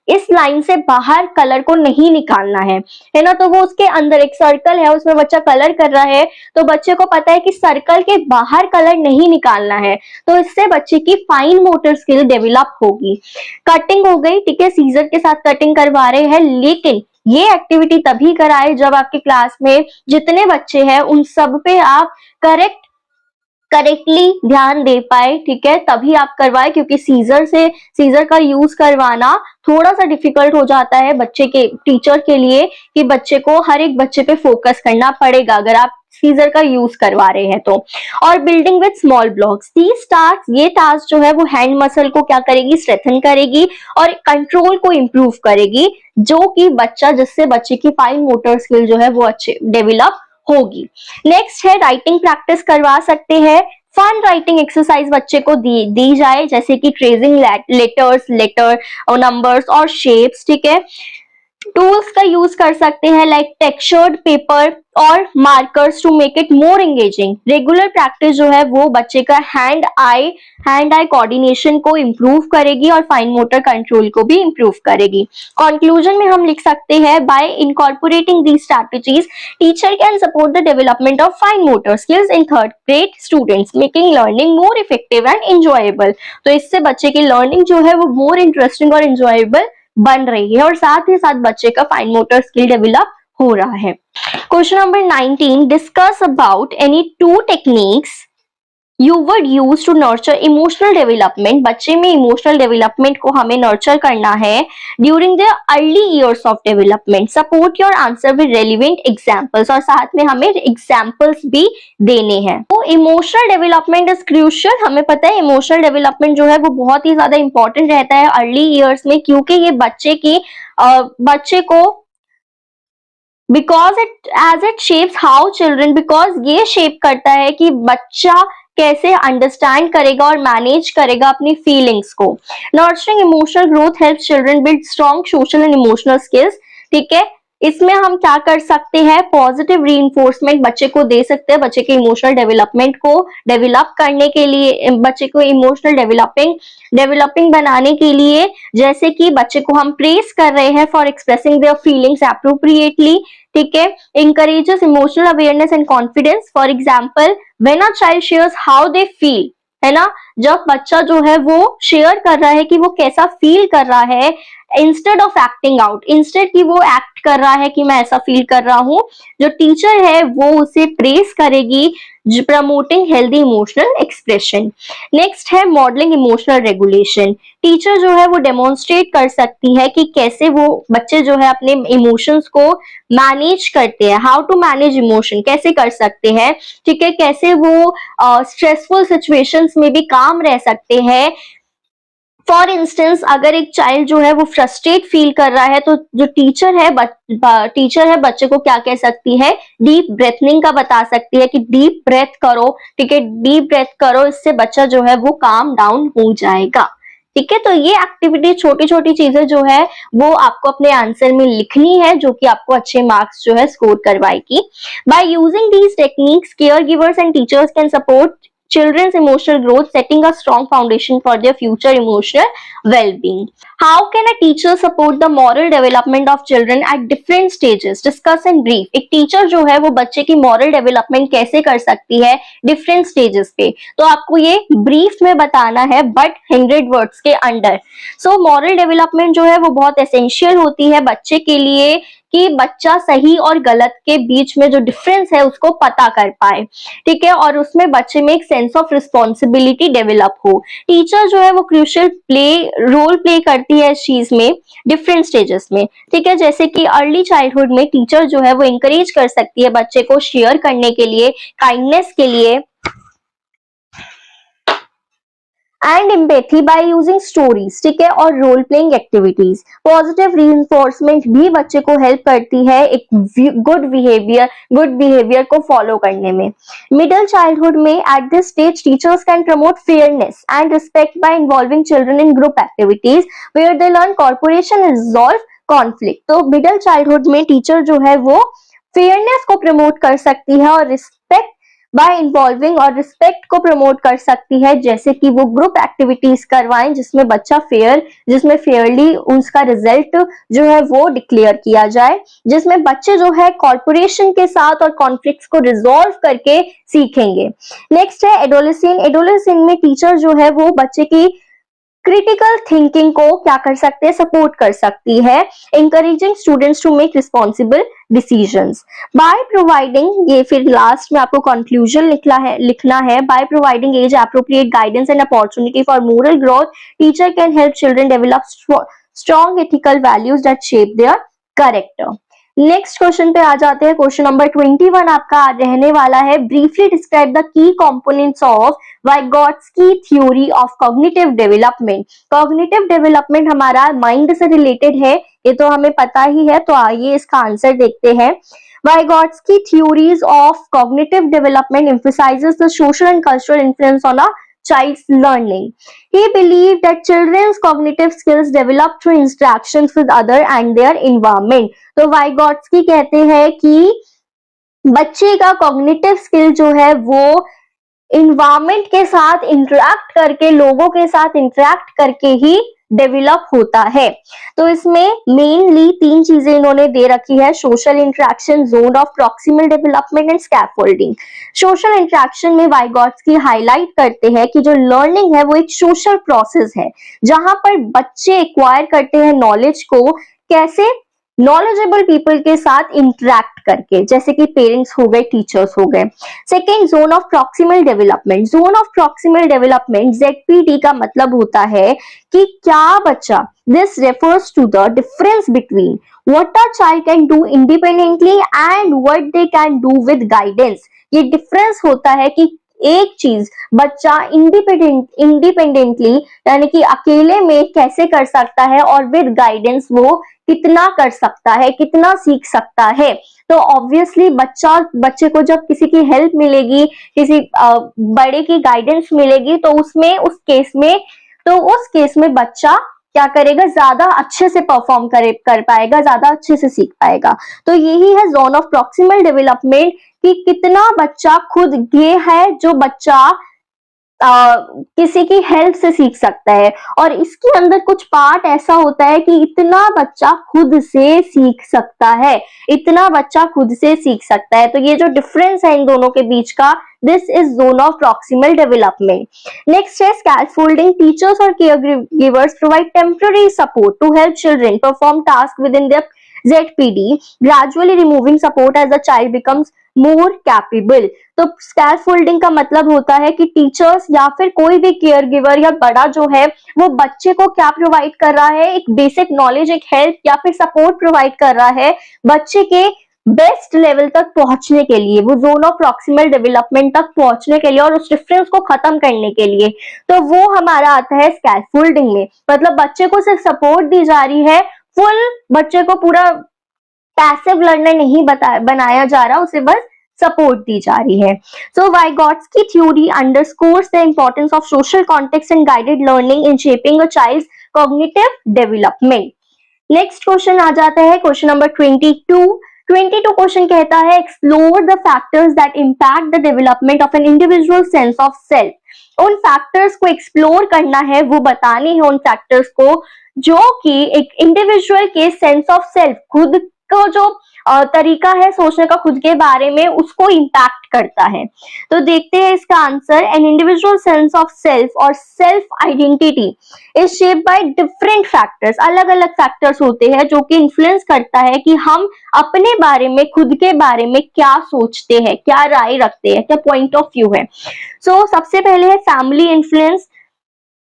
इस लाइन से बाहर कलर को नहीं निकालना है ना। तो वो उसके अंदर एक सर्कल है, उसमें बच्चा कलर कर रहा है, तो बच्चे को पता है कि सर्कल के बाहर कलर नहीं निकालना है, तो इससे बच्चे की फाइन मोटर स्किल डेवलप होगी। कटिंग हो गई, ठीक है, सीजर के साथ कटिंग करवा रहे हैं, लेकिन ये एक्टिविटी तभी कराए जब आपके क्लास में जितने बच्चे हैं उन सब पे आप करेक्टली ध्यान दे पाए, ठीक है, तभी आप करवाए, क्योंकि सीजर का यूज करवाना थोड़ा सा डिफिकल्ट हो जाता है बच्चे के, टीचर के लिए, कि बच्चे को हर एक बच्चे पे फोकस करना पड़ेगा अगर आप सीजर का यूज करवा रहे हैं तो। और बिल्डिंग विद स्मॉल ब्लॉक्स, ये टास्क जो है वो हैंड मसल को क्या करेगी, स्ट्रेथन करेगी और कंट्रोल को इम्प्रूव करेगी, जो कि जिससे बच्चे की फाइन मोटर स्किल जो है वो अच्छे डेवलप होगी। नेक्स्ट है राइटिंग प्रैक्टिस करवा सकते हैं। फन राइटिंग एक्सरसाइज बच्चे को दी जाए, जैसे कि ट्रेसिंग लेटर और नंबर्स और शेप्स, ठीक है। टूल्स का यूज कर सकते हैं लाइक टेक्सचर्ड पेपर और markers to make it more engaging. Regular practice जो है वो बच्चे का हैंड आई कोऑर्डिनेशन को इम्प्रूव करेगी और फाइन मोटर कंट्रोल को भी इम्प्रूव करेगी। कंक्लूजन में हम लिख सकते हैं bye incorporating these strategies teacher can support the development of fine motor skills in 3rd grade students, making learning more effective and enjoyable. तो इससे बच्चे की लर्निंग जो है वो मोर इंटरेस्टिंग और एंजॉयबल बन रही है और साथ ही साथ बच्चे का फाइन मोटर स्किल डेवलप हो रहा है। Question number 19, discuss about any 2 techniques you would use to nurture emotional development. बच्चे में इमोशनल डेवलपमेंट को हमें नर्चर करना है during the early years of development. Support your answer with relevant examples, और साथ में हमें एग्जाम्पल्स भी देने हैं। तो इमोशनल डेवलपमेंट इज क्रूशियल। हमें पता है इमोशनल डेवलपमेंट जो है वो बहुत ही ज्यादा इंपॉर्टेंट रहता है अर्ली ईयर्स में, क्योंकि ये बच्चे को because it shapes how children, because ये शेप करता है कि बच्चा कैसे अंडरस्टैंड करेगा और मैनेज करेगा अपनी फीलिंग्स को। Nurturing emotional growth help children build strong social and emotional skills, ठीक है। इसमें हम क्या कर सकते हैं, पॉजिटिव रीइंफोर्समेंट बच्चे को दे सकते हैं, बच्चे के इमोशनल डेवलपमेंट को डेवलप करने के लिए, बच्चे को इमोशनल डेवलपिंग बनाने के लिए, जैसे कि बच्चे को हम प्रेस कर रहे हैं for expressing their feelings appropriately, ठीक है। Encourages emotional awareness and confidence, for example when a child shares how they feel, है ना, जब बच्चा जो है वो शेयर कर रहा है कि वो कैसा फील कर रहा है, instead of acting out, instead कि वो एक्ट कर रहा है कि मैं ऐसा फील कर रहा हूं, जो टीचर है वो उसे प्रेस करेगी, promoting healthy emotional expression. Next है मॉडलिंग इमोशनल रेगुलेशन। टीचर जो है वो डेमोन्स्ट्रेट कर सकती है कि कैसे वो बच्चे जो है अपने इमोशंस को मैनेज करते हैं, हाउ टू मैनेज इमोशन कैसे कर सकते हैं, ठीक है, कैसे वो स्ट्रेसफुल सिचुएशंस में भी काम रह सकते हैं। फॉर इंस्टेंस अगर एक चाइल्ड जो है वो फ्रस्ट्रेट फील कर रहा है, तो जो टीचर है बच्चे को क्या कह सकती है, डीप ब्रेथनिंग का बता सकती है कि डीप ब्रेथ करो, ठीक है, डीप ब्रेथ करो, इससे बच्चा जो है वो काम डाउन हो जाएगा। ठीक है, तो ये एक्टिविटी छोटी छोटी चीजें जो है वो आपको अपने आंसर में लिखनी है, जो कि आपको अच्छे मार्क्स जो है स्कोर करवाएगी। By using these techniques, care givers and teachers can support children's emotional growth, setting a strong foundation for their future emotional well-being. How can a teacher support the moral development of children at different stages? Discuss and brief. एक teacher जो है वो बच्चे की moral development कैसे कर सकती है different stages पे, तो आपको ये brief में बताना है but 100 words के अंडर। So moral development जो है वो बहुत essential होती है बच्चे के लिए कि बच्चा सही और गलत के बीच में जो डिफरेंस है उसको पता कर पाए, ठीक है, और उसमें बच्चे में एक सेंस ऑफ रिस्पॉन्सिबिलिटी डेवलप हो। टीचर जो है वो क्रूशियल रोल प्ले करती है इस चीज में डिफरेंट स्टेजेस में, ठीक है, जैसे कि अर्ली चाइल्डहुड में टीचर जो है वो इंकरेज कर सकती है बच्चे को शेयर करने के लिए, काइंडनेस के लिए and empathy by using stories, ठीक है, और role playing activities. Positive reinforcement भी बच्चे को हेल्प करती है एक गुड बिहेवियर को फॉलो करने में। मिडिल चाइल्डहुड में at this stage teachers can promote fairness and respect by involving children in group activities where they learn corporation and resolve conflict. तो मिडिल चाइल्डहुड में टीचर जो है वो फेयरनेस को प्रमोट कर सकती है और रिस्पेक्ट बाय इन्वॉल्विंग और रिस्पेक्ट को प्रमोट कर सकती है, जैसे कि वो ग्रुप एक्टिविटीज करवाएं जिसमें बच्चा जिसमें फेयरली उसका रिजल्ट जो है वो डिक्लेयर किया जाए, जिसमें बच्चे जो है कॉर्पोरेशन के साथ और कॉन्फ्लिक्ट्स को रिजॉल्व करके सीखेंगे। नेक्स्ट है एडोलेसेंट। एडोलेसेंट में टीचर जो है वो बच्चे की क्रिटिकल थिंकिंग को क्या कर सकते हैं, सपोर्ट कर सकती है, encouraging students to make responsible decisions by providing, ये फिर लास्ट में आपको कंक्लूजन लिखना है, by providing age appropriate guidance and opportunity for moral growth, teacher can help children develop strong ethical values that shape their character। Next question पे आ जाते हैं। Question number 21 आपका रहने वाला है, briefly describe the key components of Vygotsky theory of cognitive development. Cognitive development हमारा mind से related है, ये तो हमें पता ही है, तो आइए इसका आंसर देखते हैं। Vygotsky theories of cognitive development emphasizes the social and cultural influence on a child's learning. He believed that children's cognitive skills develop through interactions with other and their environment. तो Vygotsky कहते हैं कि बच्चे का cognitive skill जो है वो environment के साथ इंटरेक्ट करके, लोगों के साथ इंटरेक्ट करके ही डेवलप होता है। तो इसमें मेनली 3 चीजें इन्होंने दे रखी है, social interaction, zone of proximal development and scaffolding. Social interaction में वाइगॉट्स्की हाईलाइट करते हैं कि जो लर्निंग है वो एक सोशल प्रोसेस है, जहां पर बच्चे एक्वायर करते हैं नॉलेज को कैसे, नॉलेजेबल पीपल के साथ इंटरेक्ट करके, जैसे कि पेरेंट्स हो गए, टीचर्स हो गए। Second, zone of proximal development. Zone of proximal development ZPD का मतलब होता है कि क्या बच्चा, this refers to the difference between what a child can do independently and what they can do with guidance. ये डिफरेंस होता है कि एक चीज बच्चा इंडिपेंडेंटली यानी कि अकेले में कैसे कर सकता है और विद गाइडेंस वो कितना कर सकता है, कितना सीख सकता है। तो ऑब्वियसली बच्चे को जब किसी की हेल्प मिलेगी, किसी बड़े की गाइडेंस मिलेगी, तो उस केस में बच्चा क्या करेगा, ज्यादा अच्छे से परफॉर्म कर पाएगा, ज्यादा अच्छे से सीख पाएगा। तो यही है जोन ऑफ प्रॉक्सिमल डेवलपमेंट कि कितना बच्चा खुद ये है जो बच्चा किसी की हेल्प से सीख सकता है, और इसके अंदर कुछ पार्ट ऐसा होता है कि इतना बच्चा खुद से सीख सकता है, इतना बच्चा खुद से सीख सकता है। तो ये जो डिफरेंस है इन दोनों के बीच का, this is zone of proximal development. Next है स्कैफोल्डिंग। टीचर्स और care givers provide temporary support to help children perform task within their ZPD, gradually removing support as the child becomes more capable। तो scaffolding का मतलब होता है कि teachers या फिर कोई भी केयर गिवर या बड़ा जो है वो बच्चे को क्या प्रोवाइड कर रहा है, एक बेसिक नॉलेज, एक हेल्प या फिर सपोर्ट प्रोवाइड कर रहा है बच्चे के बेस्ट लेवल तक पहुंचने के लिए, वो जोन ऑफ प्रॉक्सिमल डेवलपमेंट तक पहुंचने के लिए और उस डिफरेंस को खत्म करने के लिए। तो वो हमारा आता है स्कैफोल्डिंग में, मतलब बच्चे को सिर्फ सपोर्ट दी जा रही है, फुल बच्चे को पूरा पैसिव लर्नर नहीं बनाया जा रहा, उसे बस सपोर्ट दी जा रही है। So Vygotsky theory underscores the importance of social context and guided learning in shaping a child's cognitive development. Next question आ जाता है क्वेश्चन नंबर 22 क्वेश्चन कहता है explore the factors that impact the development of an individual sense of self. उन factors को explore करना है, वो बताने हैं उन फैक्टर्स को जो कि एक इंडिविजुअल के सेंस ऑफ सेल्फ, खुद को जो तरीका है सोचने का खुद के बारे में, उसको इम्पैक्ट करता है। तो देखते हैं इसका answer. An individual sense of self और self identity is shaped by different factors. अलग अलग फैक्टर्स होते हैं जो कि इन्फ्लुएंस करता है कि हम अपने बारे में, खुद के बारे में क्या सोचते हैं, क्या राय रखते हैं, क्या पॉइंट ऑफ व्यू है। सो सबसे पहले है family influence.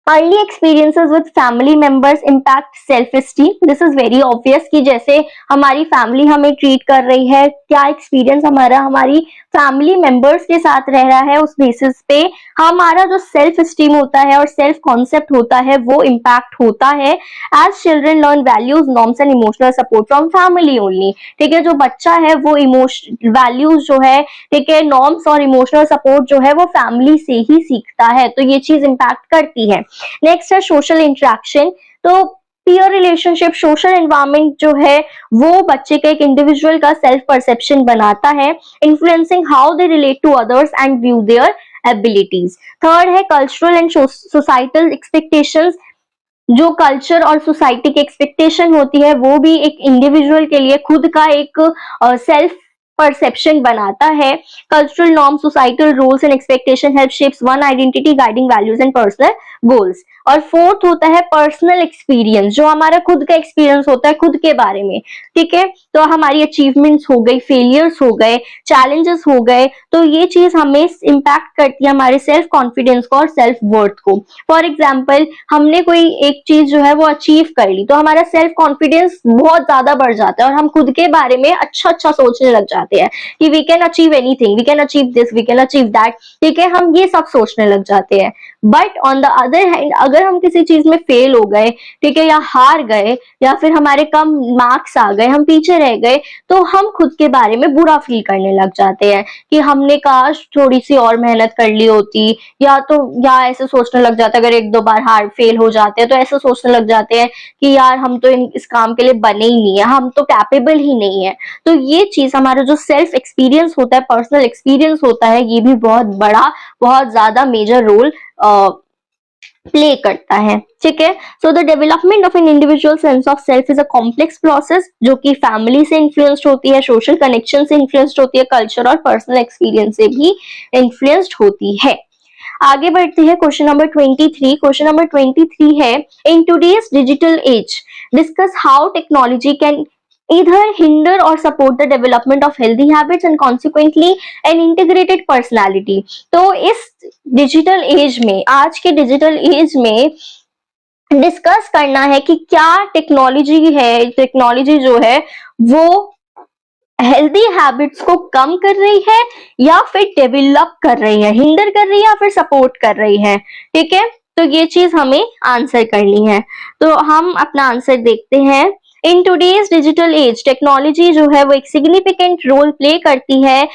Early experiences with family members impact self esteem. This is very obvious कि जैसे हमारी फैमिली हमें ट्रीट कर रही है, क्या एक्सपीरियंस हमारा हमारी फैमिली मेंबर्स के साथ रह रहा है, उस बेसिस पे हमारा जो सेल्फ एस्टीम होता है और सेल्फ कॉन्सेप्ट होता है वो इम्पैक्ट होता है। As children learn values, norms and emotional support from family only. ठीक है, जो बच्चा है वो वैल्यूज जो है, ठीक है, नॉर्म्स और इमोशनल सपोर्ट जो है वो फैमिली से ही सीखता है, तो ये चीज इम्पैक्ट करती है। नेक्स्ट है सोशल इंटरेक्शन। तो पीयर रिलेशनशिप, सोशल एनवायरनमेंट जो है वो बच्चे का, एक इंडिविजुअल का सेल्फ परसेप्शन बनाता है, influencing how they relate to others and view their abilities. Third है कल्चरल एंड सोसाइटल एक्सपेक्टेशंस। जो कल्चर और सोसाइटी की एक्सपेक्टेशन होती है वो भी एक इंडिविजुअल के लिए खुद का एक सेल्फ परसेप्शन बनाता है। Cultural norm, societal rules and expectation help shapes one identity, guiding values and personal goals. और फोर्थ होता है पर्सनल एक्सपीरियंस, जो हमारा खुद का एक्सपीरियंस होता है खुद के बारे में। ठीक है, तो हमारी अचीवमेंट्स हो गई, फेलियर्स हो गए, चैलेंजेस हो गए, तो ये चीज हमें इम्पैक्ट करती है हमारे सेल्फ कॉन्फिडेंस को और सेल्फ वर्थ को। फॉर एग्जाम्पल, हमने कोई एक चीज जो है वो अचीव कर ली तो हमारा सेल्फ कॉन्फिडेंस बहुत ज्यादा बढ़ जाता है और हम खुद के बारे में अच्छा अच्छा सोचने लग जाते हैं कि we can achieve anything, we can achieve this, we can achieve that. ठीक है, हम ये सब सोचने लग जाते हैं। But on the other hand, अगर हम किसी चीज में फेल हो गए, ठीक है, या हार गए, या फिर हमारे कम मार्क्स आ गए, हम पीछे रह गए, तो हम खुद के बारे में बुरा फील करने लग जाते हैं कि हमने काश थोड़ी सी और मेहनत कर ली होती, या ऐसे सोचने लग जाते हैं। अगर एक दो बार हार फेल हो जाते हैं तो ऐसे सोचने लग जाते हैं कि यार हम तो इस काम के लिए बने ही नहीं है, हम तो कैपेबल ही नहीं है। तो ये चीज हमारा जो सेल्फ एक्सपीरियंस होता है, पर्सनल एक्सपीरियंस होता है, ये भी बहुत बड़ा, बहुत ज्यादा मेजर रोल प्ले करता है। ठीक है, so the development of an individual sense of self is a complex process जो कि फैमिली से इन्फ्लुएंस्ड होती है, सोशल कनेक्शन से इन्फ्लुएंस्ड होती है, कल्चर और पर्सनल एक्सपीरियंस से भी इन्फ्लुएंस्ड होती है। आगे बढ़ते हैं क्वेश्चन नंबर 23। क्वेश्चन नंबर 23 है in today's digital age discuss how technology can either hinder or support the development of healthy habits and consequently an integrated personality। तो इस डिजिटल एज में, आज के डिजिटल एज में डिस्कस करना है कि क्या टेक्नोलॉजी जो है वो हेल्दी हैबिट्स को कम कर रही है या फिर डेवलप कर रही है, हिंडर कर रही है या फिर सपोर्ट कर रही है। ठीक है, तो ये चीज हमें आंसर करनी है। तो हम अपना आंसर देखते हैं। In today's digital age technology जो है वो एक सिग्निफिकेंट रोल प्ले करती है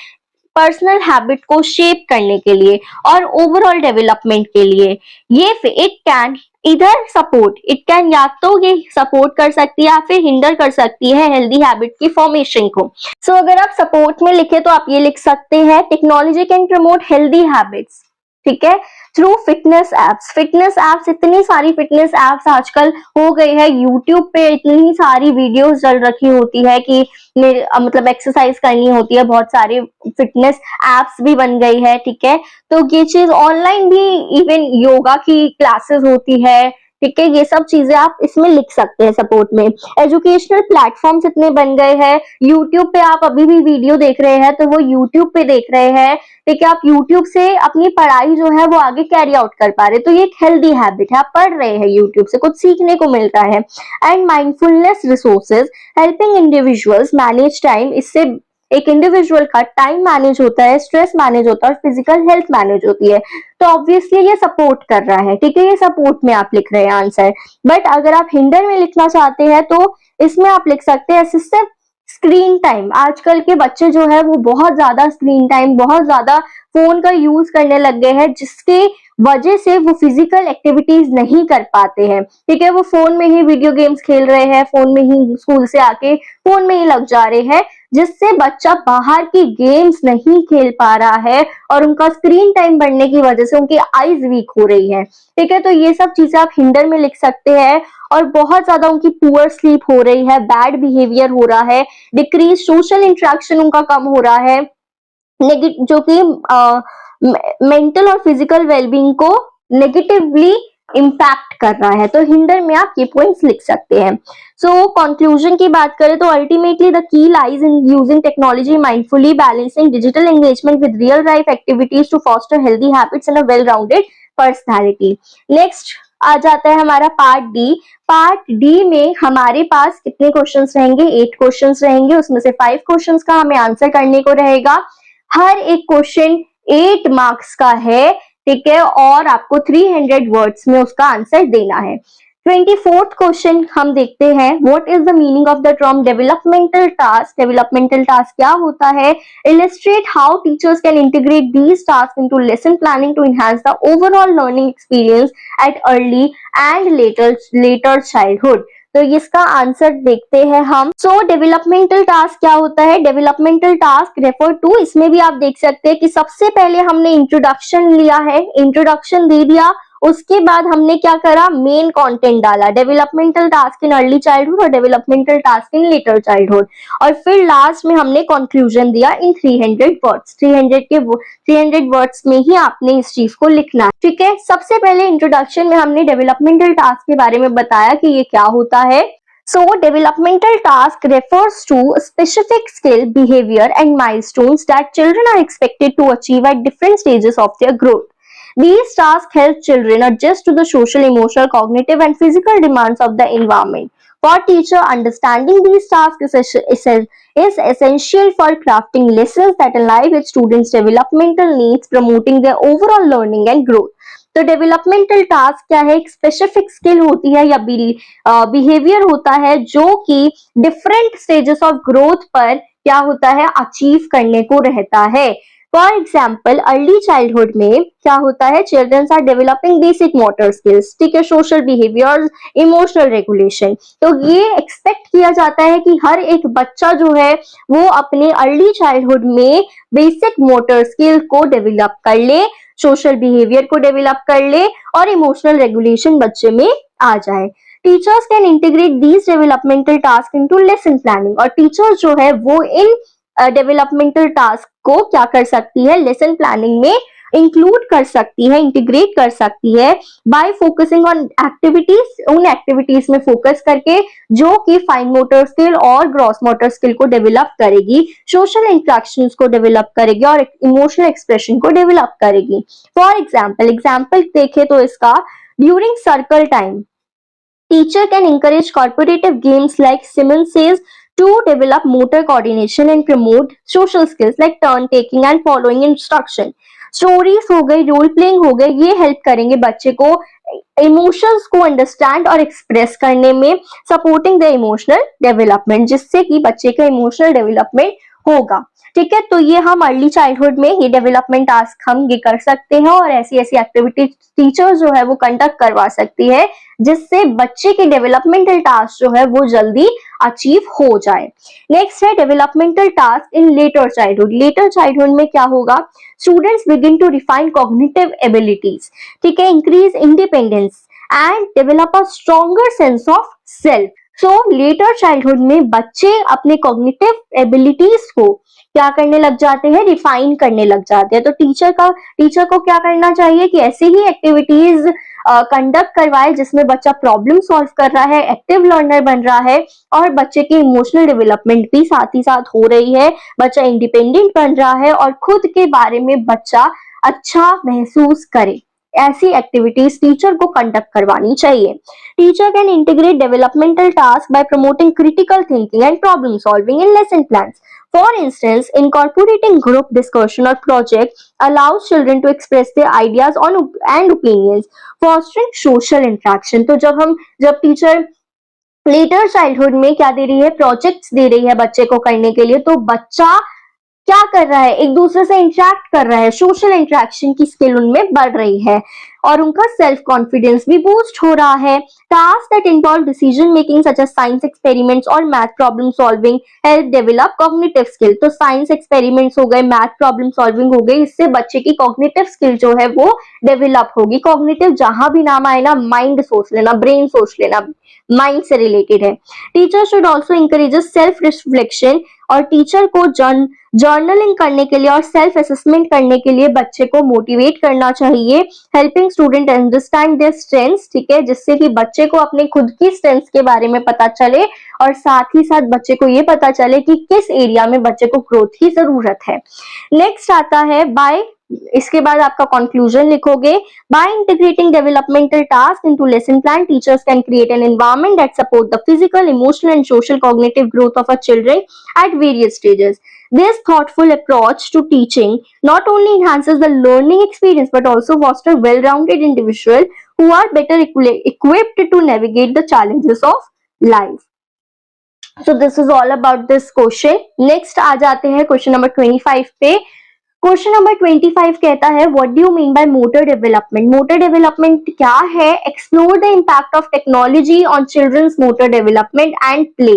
पर्सनल हैबिट को शेप करने के लिए और ओवरऑल डेवलपमेंट के लिए। ये इट कैन इधर सपोर्ट, इट कैन या तो ये सपोर्ट कर सकती है या फिर हिंडर कर सकती है हेल्दी हैबिट की फॉर्मेशन को। सो अगर आप सपोर्ट में लिखे तो आप ये लिख सकते हैं technology can promote healthy habits, ठीक है, through fitness apps. Fitness apps, इतनी सारी फिटनेस एप्स आजकल हो गई है, यूट्यूब पे इतनी सारी वीडियोस चल रखी होती है कि मतलब एक्सरसाइज करनी होती है, बहुत सारे फिटनेस एप्स भी बन गई है। ठीक है, तो ये चीज ऑनलाइन भी, इवन योगा की क्लासेस होती है। ठीक है, ये सब चीजें आप इसमें लिख सकते हैं सपोर्ट में। एजुकेशनल प्लेटफॉर्म्स इतने बन गए हैं, यूट्यूब पे आप अभी भी वीडियो देख रहे हैं तो वो यूट्यूब पे देख रहे हैं। ठीक है, आप यूट्यूब से अपनी पढ़ाई जो है वो आगे कैरी आउट कर पा रहे, तो ये एक हेल्दी हैबिट है, आप पढ़ रहे हैं, यूट्यूब से कुछ सीखने को मिलता है। And mindfulness resources helping individuals manage time. इससे एक इंडिविजुअल का टाइम मैनेज होता है, स्ट्रेस मैनेज होता है और फिजिकल हेल्थ मैनेज होती है। तो ऑब्वियसली ये सपोर्ट कर रहा है। ठीक है, ये सपोर्ट में आप लिख रहे हैं आंसर। बट अगर आप हिंडर में लिखना चाहते हैं तो इसमें आप लिख सकते हैं असिस्टिव स्क्रीन टाइम, आजकल के बच्चे जो है वो बहुत ज्यादा स्क्रीन टाइम, बहुत ज्यादा फोन का यूज करने लग गए हैं, जिसके वजह से वो फिजिकल एक्टिविटीज नहीं कर पाते हैं। ठीक है, वो फोन में ही वीडियो गेम्स खेल रहे हैं, फोन में ही स्कूल से आके फोन में ही लग जा रहे हैं, जिससे बच्चा बाहर की गेम्स नहीं खेल पा रहा है और उनका स्क्रीन टाइम बढ़ने की वजह से उनकी आईज वीक हो रही है। ठीक है, तो ये सब चीजें आप हिंडर में लिख सकते हैं। और बहुत ज्यादा उनकी पुअर स्लीप हो रही है, बैड बिहेवियर हो रहा है, डिक्रीज सोशल इंटरेक्शन उनका कम हो रहा है, जो कि मेंटल और फिजिकल वेलबींग को नेगेटिवली इम्पैक्ट कर रहा है। तो हिंडर में आप ये पॉइंट्स लिख सकते हैं। सो कंक्लूजन की बात करें तो ultimately the key lies in using technology mindfully, balancing digital engagement with real life activities to foster healthy habits and a well rounded personality. Next आ जाता है हमारा पार्ट डी। पार्ट डी में हमारे पास कितने क्वेश्चंस रहेंगे? 8 क्वेश्चंस रहेंगे, उसमें से 5 क्वेश्चंस का हमें आंसर करने को रहेगा। हर एक क्वेश्चन 8 मार्क्स का है। ठीक है, और आपको 300 वर्ड्स में उसका आंसर देना है। 24th क्वेश्चन हम देखते हैं, what is the meaning of the term developmental task? Developmental task क्या होता है? Illustrate how teachers can integrate these task into lesson planning to enhance the overall learning experience at early and later childhood. तो इसका answer देखते हैं हम। सो developmental task क्या होता है? डेवलपमेंटल टास्क रेफर टू, इसमें भी आप देख सकते हैं कि सबसे पहले हमने इंट्रोडक्शन लिया है, इंट्रोडक्शन दे दिया, उसके बाद हमने क्या करा? मेन कंटेंट डाला, developmental task in early childhood और developmental task in later childhood, और फिर लास्ट में हमने कंक्लूजन दिया इन 300 वर्ड्स। 300 वर्ड्स में ही आपने इस चीज को लिखना है। ठीक है, सबसे पहले इंट्रोडक्शन में हमने डेवलपमेंटल टास्क के बारे में बताया कि ये क्या होता है। So, developmental task refers to specific skill, behavior, and milestones that children are expected to achieve at different stages of their growth. These tasks help children adjust to the social, emotional, cognitive, and physical demands of the environment. For teacher, understanding these tasks is essential for crafting lessons that align with students' developmental needs, promoting their overall learning and growth. तो developmental task क्या है? एक specific skill होती है या behaviour होता है जो कि डिफरेंट स्टेजेस ऑफ ग्रोथ पर क्या होता है? अचीव करने को रहता है। फॉर एग्जाम्पल अर्ली चाइल्डहुड में क्या होता है? Childrens are developing basic motor skills, ठीक है, सोशल बिहेवियर, इमोशनल रेगुलेशन। तो ये एक्सपेक्ट किया जाता है कि हर एक बच्चा जो है वो अपने अर्ली चाइल्डहुड में बेसिक मोटर स्किल को डेवलप कर ले, सोशल बिहेवियर को डेवलप कर ले और इमोशनल रेगुलेशन बच्चे में आ जाए। Teachers can integrate these developmental task into lesson planning, और टीचर्स जो है वो इन डेवलपमेंटल टास्क को क्या कर सकती है? लेसन प्लानिंग में इंक्लूड कर सकती है, इंटीग्रेट कर सकती है बाय फोकसिंग ऑन एक्टिविटीज, उन एक्टिविटीज में फोकस करके जो कि फाइन मोटर स्किल और ग्रॉस मोटर स्किल को डेवलप करेगी, सोशल इंटरेक्शंस को डेवलप करेगी और इमोशनल एक्सप्रेशन को डेवलप करेगी। फॉर एग्जाम्पल देखें तो इसका, during circle time teacher can encourage cooperative games like Simon says to develop motor coordination and promote social skills like turn taking and following instruction. Stories हो गई, role playing हो गई, ये help करेंगे बच्चे को इमोशंस को अंडरस्टैंड और एक्सप्रेस करने में, सपोर्टिंग द इमोशनल डेवलपमेंट, जिससे कि बच्चे का इमोशनल डेवलपमेंट होगा। ठीक है, तो ये हम अर्ली चाइल्डहुड में ये डेवलपमेंट टास्क हम ये कर सकते हैं और ऐसी ऐसी एक्टिविटी टीचर जो है वो कंडक्ट करवा सकती है जिससे बच्चे के डेवलपमेंटल टास्क जो है वो जल्दी अचीव हो जाए। नेक्स्ट है developmental task in later childhood. Later childhood में क्या होगा? Students begin to refine cognitive abilities, ठीक है, increase independence and develop a stronger sense of self. So later childhood में बच्चे अपने कॉग्निटिव एबिलिटीज को क्या करने लग जाते हैं? रिफाइन करने लग जाते हैं। तो टीचर को क्या करना चाहिए कि ऐसे ही एक्टिविटीज कंडक्ट करवाए जिसमें बच्चा प्रॉब्लम सॉल्व कर रहा है, एक्टिव लर्नर बन रहा है और बच्चे की इमोशनल डेवलपमेंट भी साथ ही साथ हो रही है, बच्चा इंडिपेंडेंट बन रहा है और खुद के बारे में बच्चा अच्छा महसूस करे। ऐसी एक्टिविटीज टीचर को कंडक्ट करवानी चाहिए। Teacher can integrate developmental task by promoting critical thinking and problem solving in lesson plans. For instance, incorporating group discussion or project allows children to express their ideas and opinions, fostering social interaction. तो जब teacher letter childhood में क्या दे रही है, projects दे रही है बच्चे को करने के लिए, तो बच्चा क्या कर रहा है, एक दूसरे से इंटरेक्ट कर रहा है, सोशल इंटरेक्शन की स्किल उनमें बढ़ रही है और उनका सेल्फ कॉन्फिडेंस भी बूस्ट हो रहा है। Task that involve decision making such as science experiments और math problem solving help develop cognitive skill. तो साइंस एक्सपेरिमेंट्स हो गए, मैथ प्रॉब्लम सॉल्विंग हो गई, इससे बच्चे की कॉग्निटिव स्किल जो है वो डेवलप होगी। कॉग्निटिव जहां भी नाम आए ना, माइंड सोच लेना, ब्रेन सोच लेना, माइंड से रिलेटेड है। Teacher should also encourage self reflection, और टीचर को जर्नलिंग करने के लिए और सेल्फ असेसमेंट करने के लिए बच्चे को मोटिवेट करना चाहिए। Helping student understand their strengths, ठीक है, जिससे कि बच्चे को अपने खुद की स्ट्रेंथ्स के बारे में पता चले और साथ ही साथ बच्चे को ये पता चले कि किस एरिया में बच्चे को ग्रोथ की जरूरत है। नेक्स्ट आता है बाय, इसके बाद आपका कंक्लूजन लिखोगे। By integrating developmental task into lesson plan, teachers can create an environment that support the physical, emotional and social cognitive growth of a children at various stages. This thoughtful approach to teaching not only enhances the learning experience but also foster well-rounded individuals who are better equipped to navigate the challenges of life. So this is all about this question. Next आ जाते हैं question number 25 पे। Question number 25 कहता है what do you mean by motor development. Motor development क्या है? Explore the impact of technology on childrens motor development and play.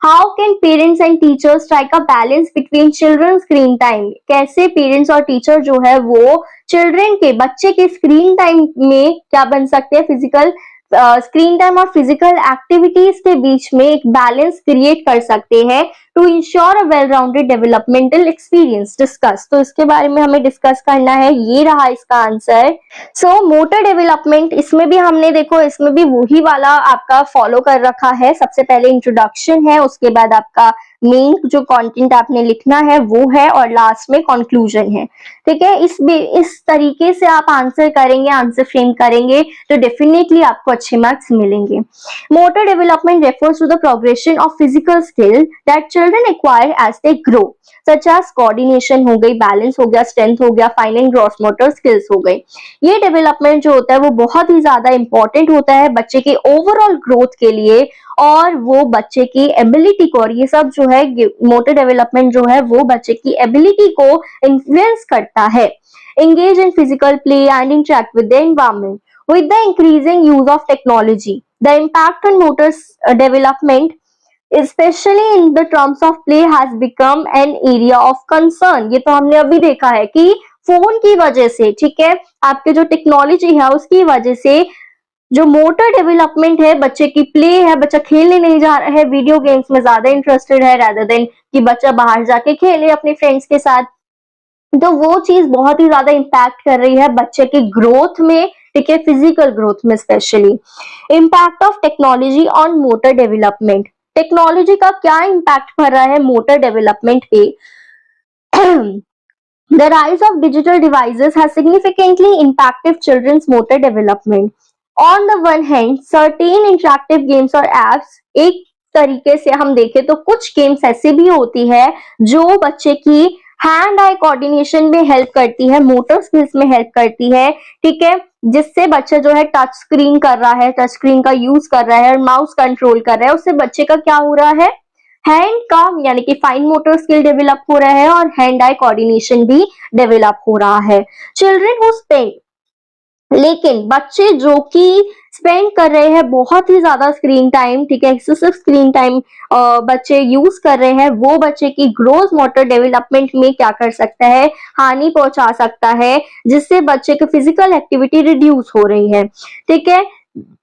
How can parents and teachers strike a balance between children screen time. कैसे parents और teacher जो है वो children के, बच्चे के स्क्रीन टाइम में क्या बन सकते हैं, फिजिकल स्क्रीन टाइम और फिजिकल एक्टिविटीज के बीच में एक बैलेंस क्रिएट कर सकते हैं to ensure a well rounded developmental experience. Discuss, तो इसके बारे में हमें डिस्कस करना है, ये रहा इसका आंसर। सो मोटर डेवलपमेंट, इसमें भी हमने देखो, इसमें भी वही वाला आपका फॉलो कर रखा है। सबसे पहले इंट्रोडक्शन है, उसके बाद आपका मेन जो कंटेंट आपने लिखना है वो है, और लास्ट में कंक्लूजन है। ठीक है, इस तरीके से आप आंसर करेंगे, आंसर फ्रेम करेंगे तो डेफिनेटली आपको अच्छे मार्क्स मिलेंगे। Motor development refers to the progression of physical skill that children acquire as they grow, such as coordination हो गई, बैलेंस हो गया, स्ट्रेंथ हो गया, fine and gross motor skills हो गई। ये डेवलपमेंट जो होता है वो बहुत ही ज्यादा इंपॉर्टेंट होता है बच्चे के ओवरऑल ग्रोथ के लिए, और वो बच्चे की एबिलिटी को, और ये सब जो है मोटर डेवलपमेंट जो है वो बच्चे की एबिलिटी को इन्फ्लुएंस करता है। Engage in physical play and interact with the environment. With the increasing use of technology, the impact on motor development, especially in the terms of play, has become an area of concern. ये तो हमने अभी देखा है कि phone की वजह से, ठीक है, आपके जो टेक्नोलॉजी है उसकी वजह से जो मोटर डेवलपमेंट है, बच्चे की प्ले है, बच्चा खेलने नहीं जा रहा है, वीडियो गेम्स में ज्यादा इंटरेस्टेड है रादर देन कि बच्चा बाहर जाके खेले अपने फ्रेंड्स के साथ, तो वो चीज बहुत ही ज्यादा इम्पैक्ट कर रही है बच्चे की ग्रोथ में, ठीक है, फिजिकल ग्रोथ में specially. Impact of technology on motor development, technology का क्या इम्पैक्ट पड़ रहा है मोटर डेवलपमेंट पे? The rise of digital devices has significantly impacted children's motor development. On the one hand, certain interactive games और apps, एक तरीके से हम देखें तो कुछ गेम्स ऐसी भी होती है जो बच्चे की हैंड आई कोऑर्डिनेशन में हेल्प करती है, मोटर स्किल्स में हेल्प करती है, ठीक है, जिससे बच्चा जो है टच स्क्रीन कर रहा है, टच स्क्रीन का यूज कर रहा है और माउस कंट्रोल कर रहा है, उससे बच्चे का क्या हो रहा है, हैंड का यानी कि फाइन मोटर स्किल डेवलप हो रहा है और हैंड आई कोऑर्डिनेशन भी डेवलप हो रहा है। चिल्ड्रन हु स्पेंड, लेकिन बच्चे जो कि स्पेंड कर रहे हैं बहुत ही ज्यादा स्क्रीन टाइम, ठीक है, एक्सेसिव स्क्रीन टाइम बच्चे यूज कर रहे हैं, वो बच्चे की ग्रोथ मोटर डेवलपमेंट में क्या कर सकता है, हानि पहुंचा सकता है, जिससे बच्चे की फिजिकल एक्टिविटी रिड्यूस हो रही है। ठीक है,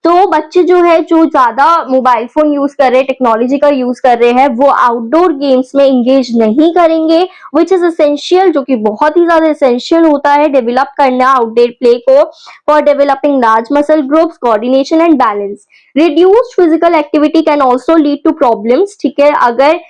तो बच्चे जो है जो ज्यादा मोबाइल फोन यूज कर रहे हैं, टेक्नोलॉजी का यूज कर रहे हैं, वो आउटडोर गेम्स में इंगेज नहीं करेंगे, विच इज एसेंशियल, जो कि बहुत ही ज्यादा एसेंशियल होता है डेवलप करना आउटडोर प्ले को for developing large muscle groups, coordination and balance. Reduced physical activity can also lead to problems, ठीक है, अगर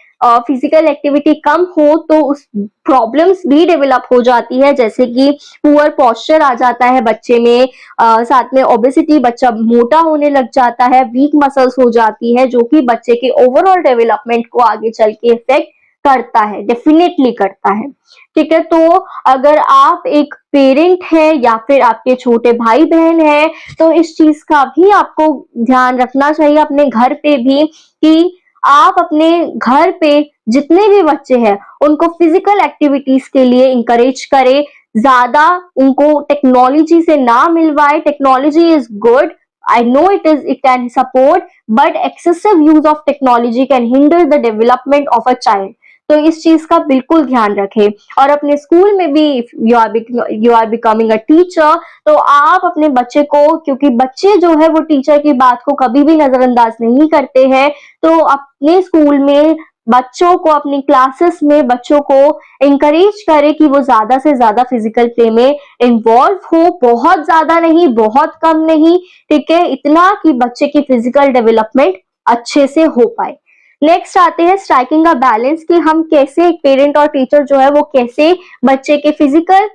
फिजिकल एक्टिविटी कम हो तो उस प्रॉब्लम्स भी डेवलप हो जाती है, जैसे कि पुअर पोस्चर आ जाता है बच्चे में, साथ में ओबेसिटी, बच्चा मोटा होने लग जाता है, वीक मसल्स हो जाती है, जो कि बच्चे के ओवरऑल डेवलपमेंट को आगे चल के इफेक्ट करता है, डेफिनेटली करता है। ठीक है, तो अगर आप एक पेरेंट है या फिर आपके छोटे भाई बहन है, तो इस चीज का भी आपको ध्यान रखना चाहिए अपने घर पे भी, कि आप अपने घर पे जितने भी बच्चे हैं उनको फिजिकल एक्टिविटीज के लिए इंकरेज करें, ज्यादा उनको टेक्नोलॉजी से ना मिलवाए। Technology is good, I know it can support, but excessive use of technology can hinder the development of a child. तो इस चीज का बिल्कुल ध्यान रखें। और अपने स्कूल में भी you are becoming a teacher, तो आप अपने बच्चे को, क्योंकि बच्चे जो है वो टीचर की बात को कभी भी नजरअंदाज नहीं करते हैं, तो अपने स्कूल में बच्चों को, अपनी क्लासेस में बच्चों को इंकरेज करें कि वो ज्यादा से ज्यादा फिजिकल प्ले में इन्वॉल्व हो, बहुत ज्यादा नहीं, बहुत कम नहीं, ठीक है, इतना कि बच्चे की फिजिकल डेवलपमेंट अच्छे से हो पाए। नेक्स्ट आते हैं स्ट्राइकिंग अ बैलेंस, कि हम कैसे, एक पेरेंट और टीचर जो है वो कैसे बच्चे के फिजिकल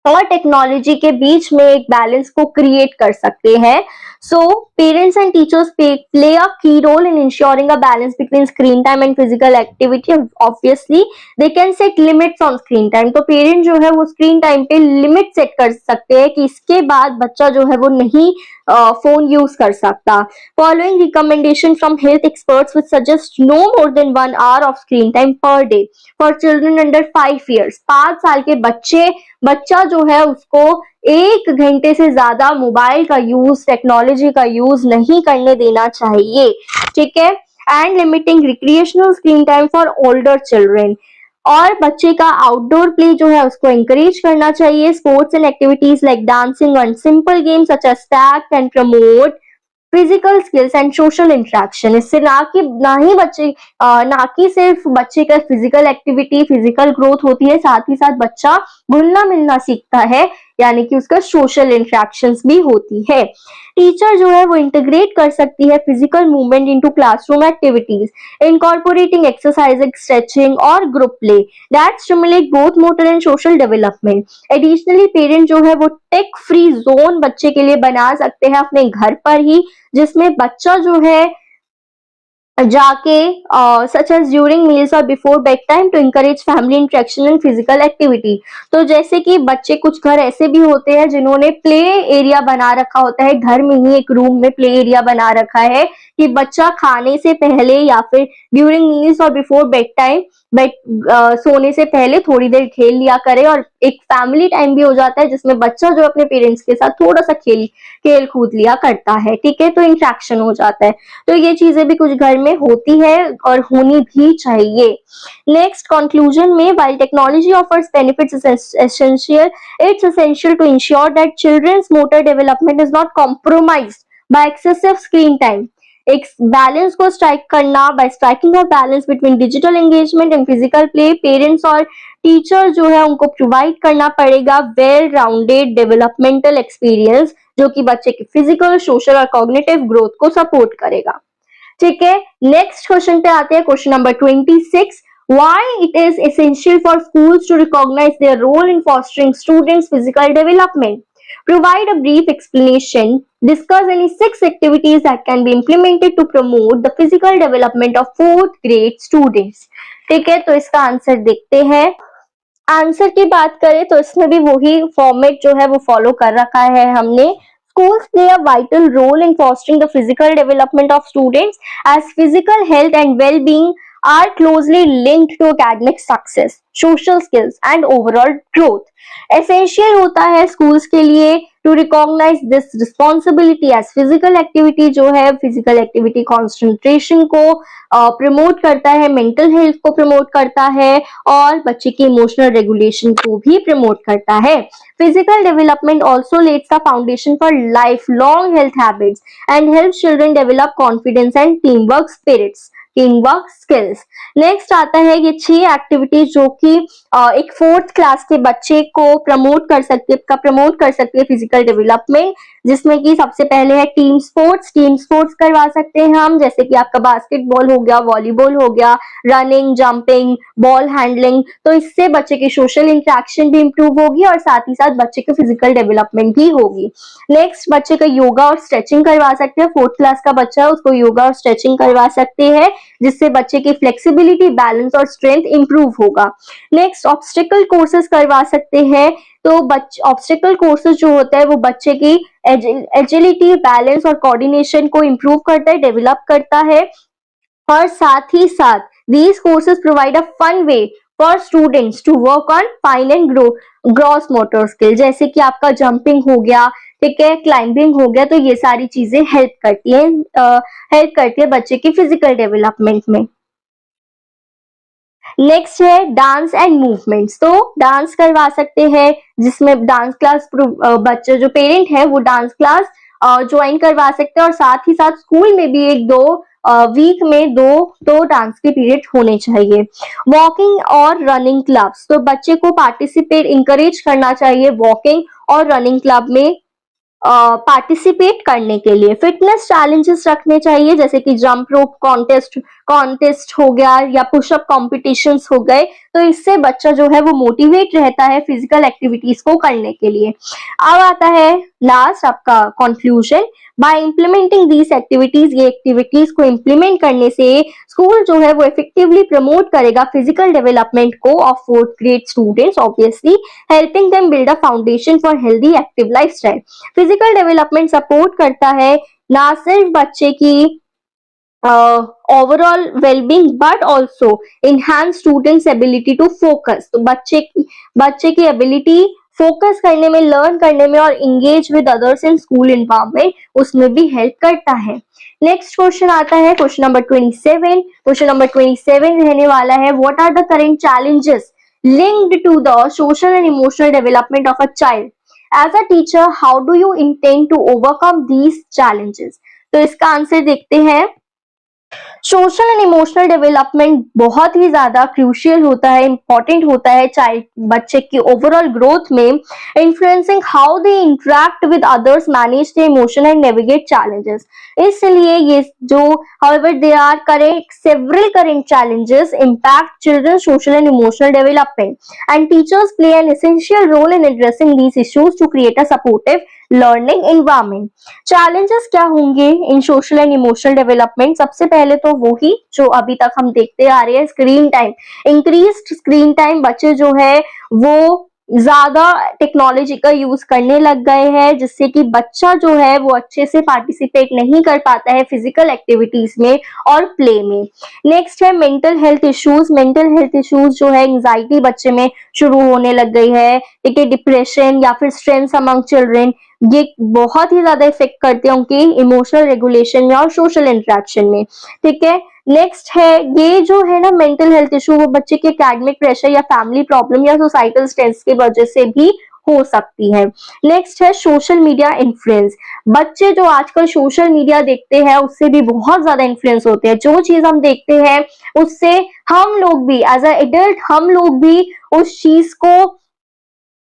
और टेक्नोलॉजी के बीच में एक बैलेंस को क्रिएट कर सकते हैं। So parents and teachers play a key role in ensuring a balance between screen time and physical activity. Obviously they can set limits on screen time, तो पेरेंट जो है वो स्क्रीन टाइम पे limit set कर सकते हैं कि इसके बाद बच्चा जो है वो नहीं फोन यूज कर सकता। Following recommendation from health experts which suggest no more than 1 hour of screen time per day for children under 5 years. 5 साल के बच्चा जो है उसको 1 घंटे से ज्यादा मोबाइल का यूज, टेक्नोलॉजी का यूज नहीं करने देना चाहिए। ठीक है, and limiting recreational screen time for older children. और बच्चे का आउटडोर प्ले जो है उसको इंकरेज करना चाहिए। Sports and activities like dancing and simple games such as tag can promote physical skills and social interaction. इससे ना कि सिर्फ बच्चे का फिजिकल एक्टिविटी, फिजिकल ग्रोथ होती है, साथ ही साथ बच्चा घुलना मिलना सीखता है, यानी कि उसका सोशल इंटरेक्शंस भी होती है। टीचर जो है वो इंटीग्रेट कर सकती है physical movement into classroom activities, incorporating exercising, stretching और group play that stimulate both motor and social development. Additionally parent जो है वो टेक फ्री जोन बच्चे के लिए बना सकते हैं अपने घर पर ही, जिसमें बच्चा जो है जाके सच एज ड्यूरिंग मील्स और before bedtime to encourage family interaction and physical activity. तो जैसे कि बच्चे, कुछ घर ऐसे भी होते हैं जिन्होंने प्ले एरिया बना रखा होता है, घर में ही एक रूम में प्ले एरिया बना रखा है कि बच्चा खाने से पहले या फिर ड्यूरिंग मील्स और बिफोर बेड टाइम, सोने से पहले थोड़ी देर खेल लिया करे, और एक फैमिली टाइम भी हो जाता है जिसमें बच्चा जो अपने पेरेंट्स के साथ थोड़ा सा खेल कूद लिया करता है। ठीक है, तो इंट्रैक्शन हो जाता है। तो ये चीजें भी कुछ घर में होती है और होनी भी चाहिए। नेक्स्ट कंक्लूजन में, while technology offers benefits is essential, it's essential to ensure that children's motor development is not compromised by excessive screen time. एक बैलेंस को स्ट्राइक करना, bye striking a balance between digital engagement and physical play, parents और teacher जो है उनको provide करना पड़ेगा well rounded developmental experience, जो कि बच्चे की फिजिकल, सोशल और कॉग्निटिव ग्रोथ को सपोर्ट करेगा। ठीक है, नेक्स्ट क्वेश्चन पे आते हैं, question number 26। Why it is essential for schools to recognize their role in fostering students' physical development? Provide a brief explanation. Discuss any 6 activities that can be implemented to promote the physical development of 4th grade students. ठीक है, तो इसका answer देखते हैं। Answer की बात करें तो इसमें भी वही फॉर्मेट जो है वो फॉलो कर रखा है हमने। Schools play a vital role in fostering the physical development of students, as physical health and well-being are closely linked to academic success, social skills and overall growth. Essential होता है schools के लिए to recognize this responsibility, as physical activity जो है, physical activity concentration को promote करता है, mental health को प्रमोट करता है और बच्चे की इमोशनल रेगुलेशन को भी प्रमोट करता है। Physical development also lays the foundation for lifelong health habits and helps children develop confidence and teamwork skills. Next आता है ये 6 एक्टिविटीज जो कि एक 4th क्लास के बच्चे को प्रमोट कर सकती है फिजिकल डेवलपमेंट, जिसमें कि सबसे पहले है टीम स्पोर्ट्स करवा सकते हैं हम, जैसे कि आपका बास्केटबॉल हो गया, वॉलीबॉल हो गया, रनिंग, जंपिंग, बॉल हैंडलिंग। तो इससे बच्चे की सोशल इंटरेक्शन भी इंप्रूव होगी और साथ ही साथ बच्चे की फिजिकल डेवलपमेंट भी होगी। नेक्स्ट बच्चे का योगा और स्ट्रेचिंग करवा सकते हैं। 4th क्लास का बच्चा है, उसको योगा और स्ट्रेचिंग करवा सकते हैं, जिससे बच्चे की फ्लेक्सिबिलिटी, बैलेंस और स्ट्रेंथ इंप्रूव होगा। नेक्स्ट ऑब्स्टिकल कोर्सेज करवा सकते हैं। तो ऑब्स्टिकल कोर्सेज जो होता है वो बच्चे की एजिलिटी, बैलेंस और कोऑर्डिनेशन को इंप्रूव करता है, डेवलप करता है। और साथ ही साथ these courses provide a fun way for students to work on fine and gross motor skill, जैसे कि आपका जंपिंग हो गया, ठीक है, क्लाइंबिंग हो गया। तो ये सारी चीजें हेल्प करती है बच्चे की फिजिकल डेवलपमेंट में। नेक्स्ट है डांस एंड मूवमेंट्स। तो डांस करवा सकते हैं, जिसमें डांस क्लास बच्चे जो पेरेंट है वो डांस क्लास ज्वाइन करवा सकते हैं, और साथ ही साथ स्कूल में भी एक दो वीक में दो डांस के पीरियड होने चाहिए। वॉकिंग और रनिंग क्लब्स, तो बच्चे को पार्टिसिपेट इंकरेज करना चाहिए वॉकिंग और रनिंग क्लब में पार्टिसिपेट करने के लिए। फिटनेस चैलेंजेस रखने चाहिए, जैसे कि जंप रोप कॉन्टेस्ट हो गया या पुशअप कॉम्पिटिशन्स हो गए। तो इससे बच्चा जो है वो मोटिवेट रहता है फिजिकल एक्टिविटीज को करने के लिए। अब आता है लास्ट आपका conclusion. By implementing these activities, ये एक्टिविटीज को इम्प्लीमेंट करने से स्कूल जो है वो इफेक्टिवली प्रमोट करेगा फिजिकल डेवलपमेंट को of 4th grade students, obviously helping them build a foundation for healthy active lifestyle. Physical development support करता है ना सिर्फ बच्चे की overall wellbeing but also enhance students ability to focus. तो बच्चे की एबिलिटी फोकस करने में, लर्न करने में और engage with others in school environment, उसमें भी हेल्प करता है। नेक्स्ट क्वेश्चन आता है क्वेश्चन नंबर 27। क्वेश्चन नंबर 27 रहने वाला है, what are the current challenges linked to the social and emotional development of a child? As a teacher, how do you intend to overcome these challenges? तो इसका answer देखते हैं। Social and emotional development बहुत ही ज्यादा crucial होता है, important होता है चाइल्ड बच्चे की ओवरऑल ग्रोथ में, influencing how they interact with others, manage the emotion and navigate challenges. इसलिए ये जो however there are several current challenges impact children's social and emotional development, and teachers play an essential role in addressing these issues to create a supportive learning environment. Challenges क्या होंगे इन social and emotional development? सबसे पहले तो वो ही जो अभी तक हम देखते आ रहे हैं, screen time, increased screen time. बच्चे जो है वो ज्यादा टेक्नोलॉजी का यूज करने लग गए हैं, जिससे कि बच्चा जो है वो अच्छे से पार्टिसिपेट नहीं कर पाता है फिजिकल एक्टिविटीज में और प्ले में। नेक्स्ट है mental health issues. Mental health issues जो है, एंजाइटी बच्चे में शुरू होने लग गई है, ठीक है, डिप्रेशन या फिर स्ट्रेस अमंग चिल्ड्रन, ये बहुत ही ज्यादा इफेक्ट करते हैं उनकी इमोशनल रेगुलेशन में और सोशल इंटरेक्शन में, ठीक है। नेक्स्ट है ये जो है ना मेंटल हेल्थ इशू, वो बच्चे के एकेडमिक प्रेशर या फैमिली प्रॉब्लम या सोसाइटल स्ट्रेस की वजह से भी हो सकती है। नेक्स्ट है सोशल मीडिया इन्फ्लुएंस। बच्चे जो आजकल सोशल मीडिया देखते हैं उससे भी बहुत ज्यादा इन्फ्लुएंस होते हैं। जो चीज हम देखते हैं उससे हम लोग भी एज अ एडल्ट, हम लोग भी उस चीज को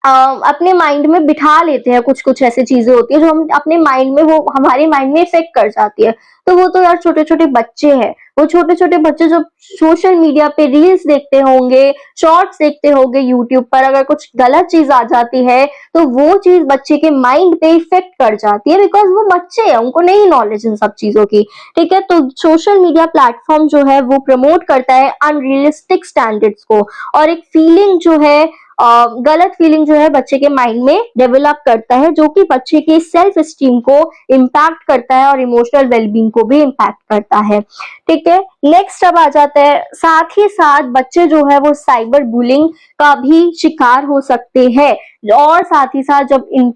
अपने माइंड में बिठा लेते हैं। कुछ कुछ ऐसी चीजें होती है जो हम अपने माइंड में, वो हमारे माइंड में इफेक्ट कर जाती है। तो वो तो यार छोटे छोटे बच्चे हैं, वो छोटे छोटे बच्चे जो सोशल मीडिया पे रील्स देखते होंगे, शॉर्ट्स देखते होंगे यूट्यूब पर, अगर कुछ गलत चीज आ जाती है तो वो चीज बच्चे के माइंड पे इफेक्ट कर जाती है, बिकॉज वो बच्चे हैं, उनको नहीं नॉलेज इन सब चीजों की, ठीक है। तो सोशल मीडिया प्लेटफॉर्म जो है वो प्रमोट करता है अनरियलिस्टिक स्टैंडर्ड्स को, और एक फीलिंग जो है, गलत फीलिंग जो है बच्चे के माइंड में डेवलप करता है, जो कि बच्चे के सेल्फ स्टीम को इम्पैक्ट करता है और इमोशनल वेलबींग को भी इम्पैक्ट करता है, ठीक है। नेक्स्ट अब आ जाता है, साथ ही साथ बच्चे जो है वो साइबर बुलिंग का भी शिकार हो सकते हैं, और साथ ही साथ जब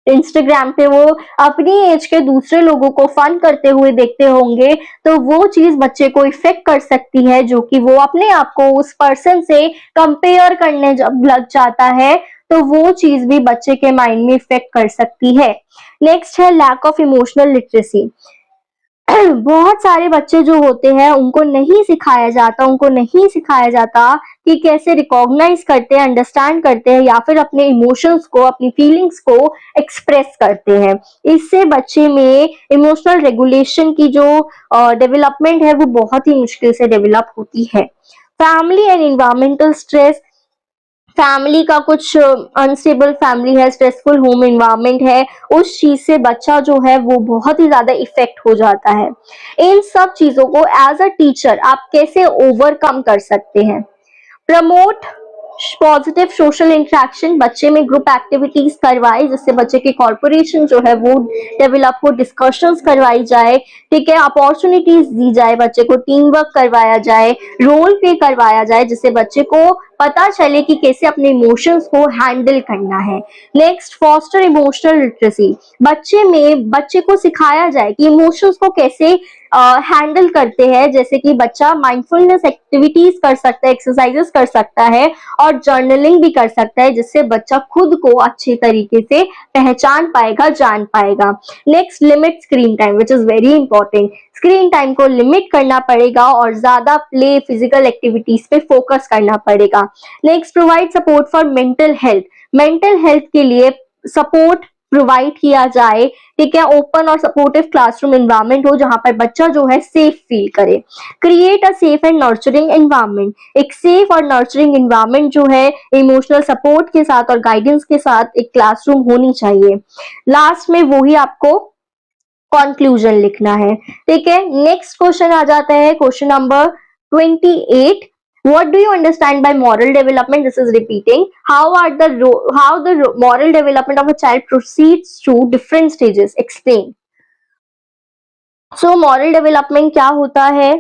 इंस्टाग्राम पे वो अपनी एज के दूसरे लोगों को फन करते हुए देखते होंगे तो वो चीज बच्चे को इफेक्ट कर सकती है, जो कि वो अपने आप को उस पर्सन से कंपेयर करने जब लग जाता है तो वो चीज भी बच्चे के माइंड में इफेक्ट कर सकती है। नेक्स्ट है लैक ऑफ इमोशनल लिटरेसी। बहुत सारे बच्चे जो होते हैं उनको नहीं सिखाया जाता कि कैसे रिकॉग्नाइज करते हैं, अंडरस्टैंड करते हैं या फिर अपने इमोशंस को, अपनी फीलिंग्स को एक्सप्रेस करते हैं। इससे बच्चे में इमोशनल रेगुलेशन की जो डेवलपमेंट है वो बहुत ही मुश्किल से डेवलप होती है। Family and environmental stress, family का कुछ अनस्टेबल फैमिली है, स्ट्रेसफुल होम एनवायरनमेंट है, उस चीज से बच्चा जो है वो बहुत ही ज्यादा इफेक्ट हो जाता है। इन सब चीजों को एज अ टीचर आप कैसे ओवरकम कर सकते हैं? प्रमोट पॉजिटिव सोशल इंटरेक्शन, बच्चे में ग्रुप एक्टिविटीज करवाए जिससे बच्चे की कॉर्पोरेशन जो है वो डेवलप हो, डिस्कशंस करवाई जाए, ठीक है, अपॉर्चुनिटीज दी जाए, बच्चे को टीम वर्क करवाया जाए, रोल प्ले करवाया जाए जिससे बच्चे को पता चले कि कैसे अपने इमोशंस को हैंडल करना है। नेक्स्ट, फॉस्टर इमोशनल लिटरेसी, बच्चे को सिखाया जाए कि इमोशंस को कैसे हैंडल करते हैं, जैसे कि बच्चा माइंडफुलनेस एक्टिविटीज कर सकता है, एक्सरसाइजेस कर सकता है और जर्नलिंग भी कर सकता है जिससे बच्चा खुद को अच्छे तरीके से पहचान पाएगा, जान पाएगा। Next, limit screen time which is very important, screen time को लिमिट करना पड़ेगा और ज्यादा प्ले, फिजिकल एक्टिविटीज पे फोकस करना पड़ेगा। Next, provide support for mental health के लिए सपोर्ट प्रोवाइड किया जाए, ठीक है, ओपन और सपोर्टिव क्लासरूम एनवायरनमेंट हो जहां पर बच्चा जो है सेफ फील करे। Create a safe and nurturing environment, एक सेफ और नर्चरिंग एनवायरनमेंट जो है इमोशनल सपोर्ट के साथ और गाइडेंस के साथ एक क्लासरूम होनी चाहिए। लास्ट में वो ही आपको कंक्लूजन लिखना है, ठीक है। नेक्स्ट क्वेश्चन आ जाता है, question number 28। What do you understand by moral development? This is repeating. How the moral development of a child proceeds through different stages? Explain. So moral development क्या होता है?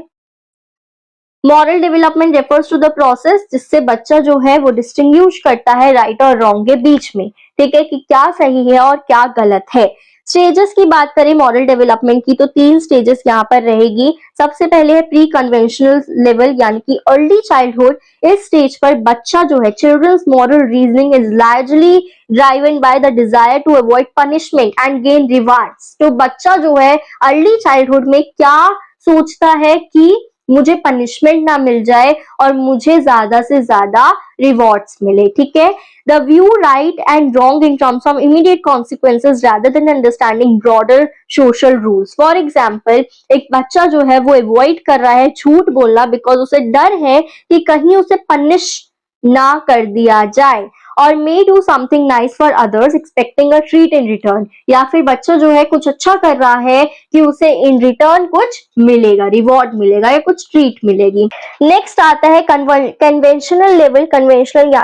Moral development refers to the process जिससे बच्चा जो है वो distinguish करता है राइट और रॉन्ग के बीच में, ठीक है, कि क्या सही है और क्या गलत है। स्टेजेस की बात करें मॉरल डेवलपमेंट की तो 3 स्टेजेस यहाँ पर रहेगी। सबसे पहले है प्री कन्वेंशनल लेवल यानी कि अर्ली चाइल्डहुड। इस स्टेज पर बच्चा जो है childrens moral reasoning is largely driven by the desire to avoid punishment and gain rewards. तो बच्चा जो है अर्ली चाइल्डहुड में क्या सोचता है कि मुझे पनिशमेंट ना मिल जाए और मुझे ज्यादा से ज्यादा रिवॉर्ड्स मिले, ठीक है। The view right and wrong in terms of immediate consequences rather than understanding broader social rules. For example, एक बच्चा जो है वो अवॉइड कर रहा है झूठ बोलना बिकॉज उसे डर है कि कहीं उसे पनिश ना कर दिया जाए, और may do something nice for others expecting a treat in return, या फिर बच्चा जो है कुछ अच्छा कर रहा है कि उसे इन रिटर्न कुछ मिलेगा, रिवॉर्ड मिलेगा या कुछ ट्रीट मिलेगी। नेक्स्ट आता है कन्वेंशनल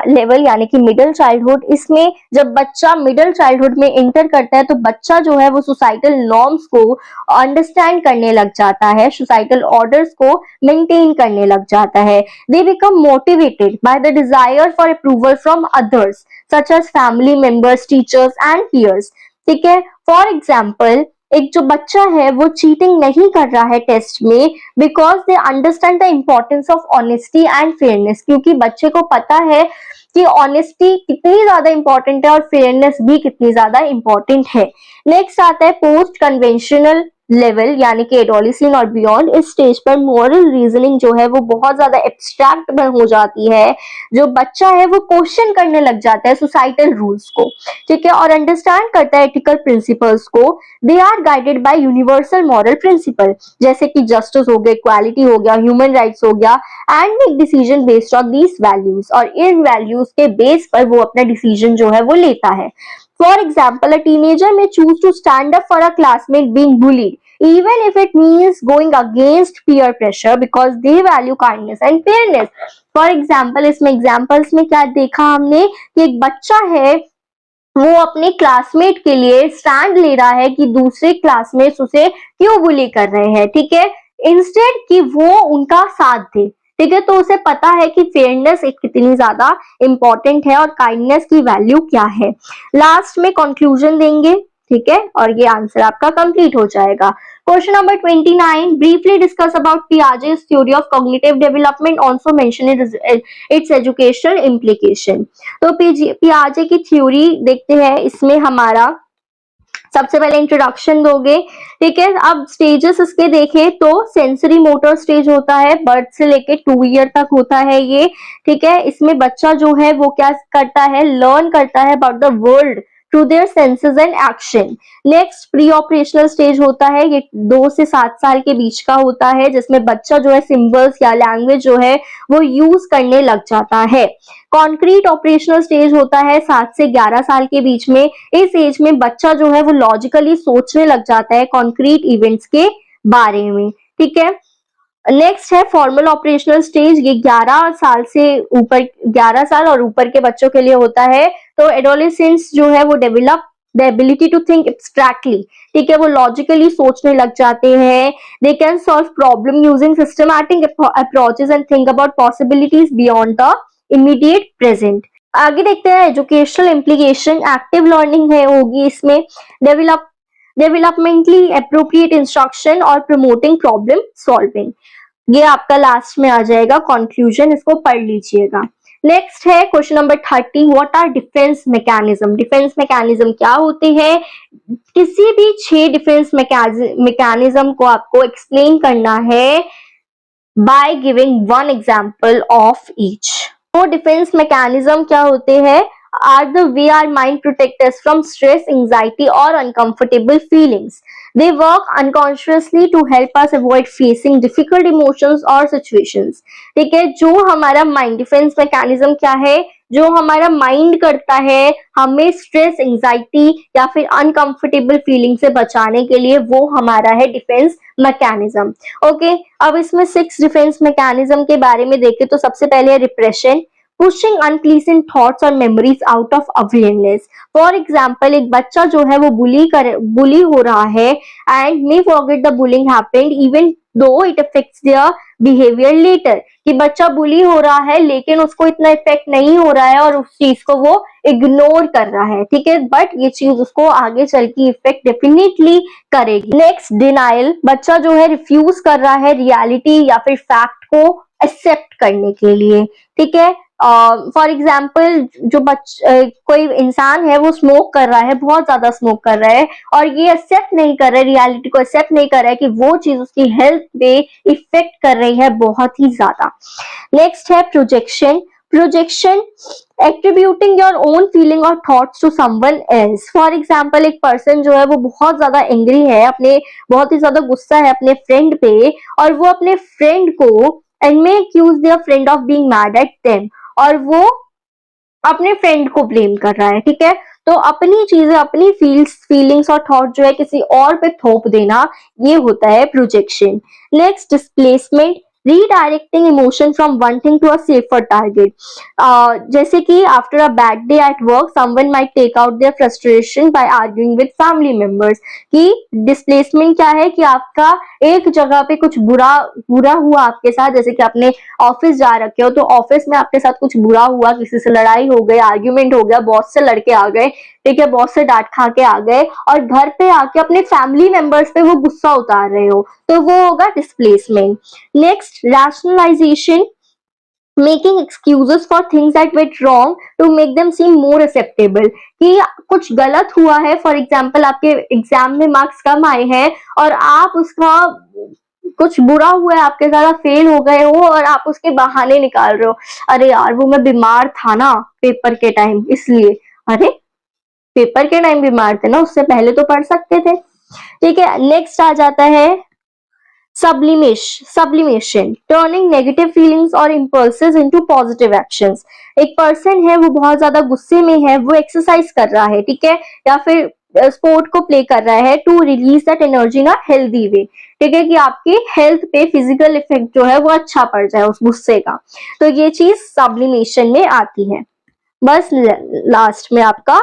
लेवल यानी कि मिडिल चाइल्डहुड। इसमें जब बच्चा मिडिल चाइल्डहुड में इंटर करता है तो बच्चा जो है वो सोसाइटल नॉर्म्स को अंडरस्टैंड करने लग जाता है, सोसाइटल ऑर्डर्स को मेंटेन करने लग जाता है। They become motivated by the desire for approval from others such as family members, teachers and peers, ठीक है। फॉर एग्जाम्पल, एक जो बच्चा है वो चीटिंग नहीं कर रहा है टेस्ट में because they understand the importance of honesty and fairness, क्योंकि बच्चे को पता है कि ऑनेस्टी कितनी ज्यादा इंपॉर्टेंट है और फेयरनेस भी कितनी ज्यादा इंपॉर्टेंट है। नेक्स्ट आता है पोस्ट कन्वेंशनल लेवल यानी कि एडोलेसेंस और बियॉन्ड। इस स्टेज पर मॉरल रीजनिंग जो है वो बहुत ज्यादा एब्स्ट्रैक्ट हो जाती है। जो बच्चा है वो क्वेश्चन करने लग जाता है सोसाइटल रूल्स को, ठीक है, और अंडरस्टैंड करता है एथिकल प्रिंसिपल्स को। They are guided by universal moral principle जैसे कि जस्टिस हो गया, इक्वालिटी हो गया, ह्यूमन राइट्स हो गया, and make decision based on these values, और इन वैल्यूज के बेस पर वो अपना डिसीजन जो है वो लेता है। For example, a teenager may choose to stand up for a classmate being bullied, even if it means going against peer pressure because they value kindness and fairness. For example, इसमें examples में क्या देखा हमने कि एक बच्चा है वो अपने क्लासमेट के लिए स्टैंड ले रहा है कि दूसरे क्लासमेट्स उसे क्यों बुली कर रहे हैं, ठीक है, इंस्टेड कि वो उनका साथ दे, ठीक है। तो उसे पता है कि फेयरनेस एक कितनी ज्यादा इंपॉर्टेंट है और काइंडनेस की वैल्यू क्या है। लास्ट में कंक्लूजन देंगे, ठीक है, और ये आंसर आपका कंप्लीट हो जाएगा। Question number 29, briefly discuss about Piaget's theory of cognitive development, also mention its educational implication. तो पियाजे की थ्योरी देखते हैं, इसमें हमारा सबसे पहले इंट्रोडक्शन दोगे, ठीक है। अब स्टेजेस इसके देखें तो सेंसरी मोटर स्टेज होता है, बर्थ से लेके 2 ईयर तक होता है ये, ठीक है। इसमें बच्चा जो है वो क्या करता है, लर्न करता है about the world through their senses and action. Next pre operational stage होता है, ये 2 से 7 साल के बीच का होता है, जिसमें बच्चा जो है सिंबल्स या लैंग्वेज जो है वो यूज करने लग जाता है। कॉन्क्रीट ऑपरेशनल स्टेज होता है 7 से 11 साल के बीच में। इस एज में बच्चा जो है वो लॉजिकली सोचने लग जाता है कॉन्क्रीट इवेंट्स के बारे में, ठीक है। नेक्स्ट है फॉर्मल ऑपरेशनल स्टेज, ये 11 साल से ऊपर, 11 साल और ऊपर के बच्चों के लिए होता है। तो एडोलेसेंस जो है वो develop the ability to think abstractly, ठीक है, वो लॉजिकली सोचने लग जाते हैं। They can solve problem using systematic approaches and think about possibilities beyond the immediate present. आगे देखते हैं एजुकेशनल इम्प्लीकेशन, एक्टिव लर्निंग है होगी इसमें, डेवलपमेंटली अप्रोप्रिएट इंस्ट्रक्शन और प्रमोटिंग प्रॉब्लम सॉल्विंग। ये आपका लास्ट में आ जाएगा कंक्लूजन, इसको पढ़ लीजिएगा। नेक्स्ट है question number 30, what are defence mechanism. Defence mechanism क्या होते हैं, किसी भी 6 डिफेंस मैकेनिज्म को आपको एक्सप्लेन करना है by giving 1 example of each. वो डिफेंस मैकेनिज्म क्या होते हैं, are the way our mind protect us from stress, anxiety or uncomfortable feelings. They work unconsciously to help us avoid facing difficult emotions or situations. ठीक है, जो हमारा mind, defence mechanism क्या है, जो हमारा माइंड करता है हमें स्ट्रेस, एंजाइटी या फिर अनकंफर्टेबल फीलिंग से बचाने के लिए, वो हमारा है डिफेंस मैकेनिज्म। ओके, अब इसमें 6 डिफेंस मैकेनिज्म के बारे में देखें तो सबसे पहले है रिप्रेशन, पुशिंग अनप्लीजेंट थॉट्स और memories out of awareness. For example, एक बच्चा जो है वो बुली हो रहा है and may forget the bullying happened even though it affects their behaviour later, कि बच्चा बुली हो रहा है लेकिन उसको इतना इफेक्ट नहीं हो रहा है और उस चीज को वो इग्नोर कर रहा है, ठीक है, बट ये चीज उसको आगे चल के इफेक्ट डेफिनेटली करेगी। नेक्स्ट डिनाइल, बच्चा जो है रिफ्यूज कर रहा है रियलिटी या फिर फैक्ट को एक्सेप्ट करने के लिए, ठीक है। फॉर एग्जाम्पल, जो कोई इंसान है वो स्मोक कर रहा है, बहुत ज्यादा स्मोक कर रहा है और ये एक्सेप्ट नहीं कर रहा है, रियलिटी को एक्सेप्ट नहीं कर रहा है कि वो चीज उसकी हेल्थ पे इफेक्ट कर रही है बहुत ही ज्यादा। नेक्स्ट है projection, projection attributing your own feeling और thoughts to someone else. For example, एक पर्सन जो है वो बहुत ज्यादा एंग्री है, अपने बहुत ही ज्यादा गुस्सा है अपने फ्रेंड पे, और वो अपने फ्रेंड को and may accuse their friend of being mad at them, और वो अपने फ्रेंड को ब्लेम कर रहा है, ठीक है। तो अपनी चीजें, अपनी फीलिंग्स और थॉट जो है किसी और पे थोप देना, ये होता है projection. Next displacement, redirecting emotion from one thing to a safer target. जैसे कि after a bad day at work someone might take out their frustration by arguing with family members. कि डिस्प्लेसमेंट क्या है कि आपका एक जगह पे कुछ बुरा हुआ आपके साथ, जैसे कि आपने ऑफिस जा रखे हो तो ऑफिस में आपके साथ कुछ बुरा हुआ, किसी से लड़ाई हो गई, आर्ग्यूमेंट हो गया, बॉस से लड़के आ गए, ठीक है, बॉस से डांट खा के आ गए और घर पे आके अपने फैमिली मेंबर्स पे वो गुस्सा उतार रहे हो, तो वो होगा displacement. Next rationalisation, making excuses for things that went wrong to make them seem more acceptable. कि कुछ गलत हुआ है, फॉर एग्जाम्पल आपके एग्जाम में मार्क्स कम आए हैं और आप उसका, कुछ बुरा हुआ है आपके साथ, आप फेल हो गए हो और आप उसके बहाने निकाल रहे हो, अरे यार वो मैं बीमार था ना पेपर के टाइम इसलिए। अरे पेपर के टाइम बीमार थे ना, उससे पहले तो पढ़ सकते थे, ठीक है। नेक्स्ट आ जाता है sublimation, turning negative feelings और impulses into positive actions। एक पर्सन है वो बहुत ज्यादा गुस्से में है, वो एक्सरसाइज कर रहा है, ठीक है, या फिर स्पोर्ट को प्ले कर रहा है to release that energy in a healthy way, ठीक है, कि आपकी हेल्थ पे फिजिकल इफेक्ट जो है वो अच्छा पड़ जाए उस गुस्से का, तो ये चीज सब्लिमेशन में आती है। बस लास्ट में आपका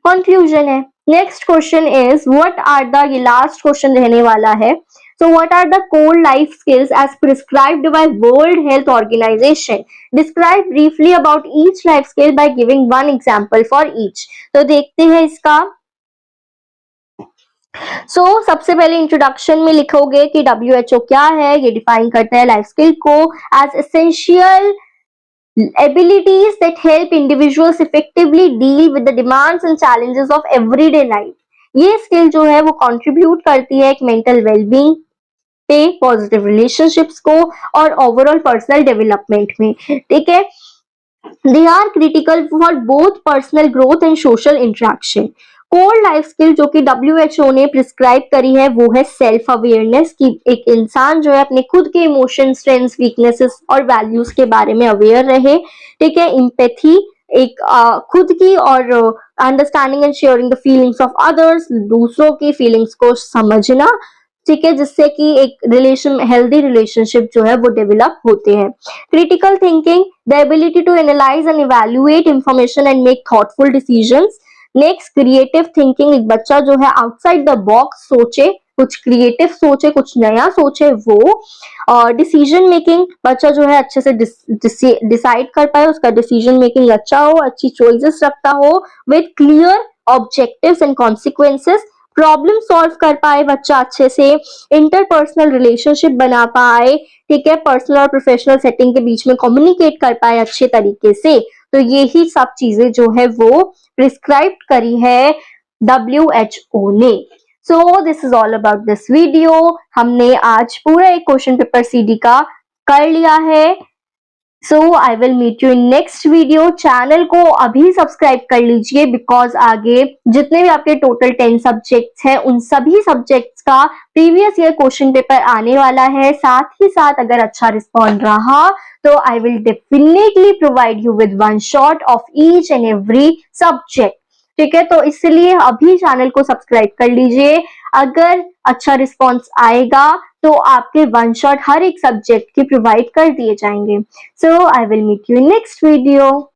कंक्लूजन है। Next question is what are the, ये लास्ट क्वेश्चन रहने वाला है, so what are the core life skills as prescribed by World Health Organization? Describe briefly about each life skill by giving 1 example for each। तो देखते हैं इसका। सबसे पहले इंट्रोडक्शन में लिखोगे कि WHO क्या है, ये डिफाइन करता है लाइफ स्किल को as essential abilities that help individuals effectively deal with the demands and challenges of everyday life। ये स्किल जो है वो कंट्रीब्यूट करती है एक मेंटल वेलबींग पे, पॉजिटिव रिलेशनशिप्स को और ओवरऑल पर्सनल डेवलपमेंट में, ठीक है। They are critical for both personal growth and social interaction. Core life skill जो कि WHO ने प्रिस्क्राइब करी है वो है सेल्फ अवेयरनेस, कि एक इंसान जो है अपने खुद के इमोशन, स्ट्रेंथ्स, वीकनेसेस और वैल्यूज के बारे में अवेयर रहे, ठीक है। इम्पैथी, एक खुद की और understanding and sharing the feelings of others, दूसरों की फीलिंग्स को समझना, ठीक है, जिससे कि एक हेल्दी रिलेशनशिप जो है वो डेवलप होते हैं। Critical thinking, the ability to analyse and evaluate information and make thoughtful decisions. Next, creative thinking, एक बच्चा जो है आउटसाइड द बॉक्स सोचे, कुछ क्रिएटिव सोचे, कुछ नया सोचे वो। और डिसीजन मेकिंग, बच्चा जो है अच्छे से डिसाइड कर पाए, उसका डिसीजन मेकिंग अच्छा हो, अच्छी चॉइसेस रखता हो with clear objectives and consequences. Problem solve कर पाए बच्चा अच्छे से, इंटरपर्सनल रिलेशनशिप बना पाए, ठीक है, पर्सनल और प्रोफेशनल सेटिंग के बीच में कम्युनिकेट कर पाए अच्छे तरीके से। तो यही सब चीजें जो है वो प्रिस्क्राइब करी है WHO ने। So this is all about this video. हमने आज पूरा एक क्वेश्चन पेपर CD का कर लिया है। So I will meet you in next video. Channel को अभी सब्सक्राइब कर लीजिए, बिकॉज आगे जितने भी आपके टोटल 10 सब्जेक्ट्स हैं उन सभी सब्जेक्ट्स का प्रीवियस ईयर क्वेश्चन पेपर आने वाला है। साथ ही साथ अगर अच्छा रिस्पॉन्ड रहा तो I will definitely provide you with one shot of each and every subject, ठीक है। तो इसलिए अभी चैनल को सब्सक्राइब कर लीजिए। अगर अच्छा रिस्पॉन्स आएगा तो आपके वन शॉट हर एक सब्जेक्ट की प्रोवाइड कर दिए जाएंगे। So I will meet you in next video.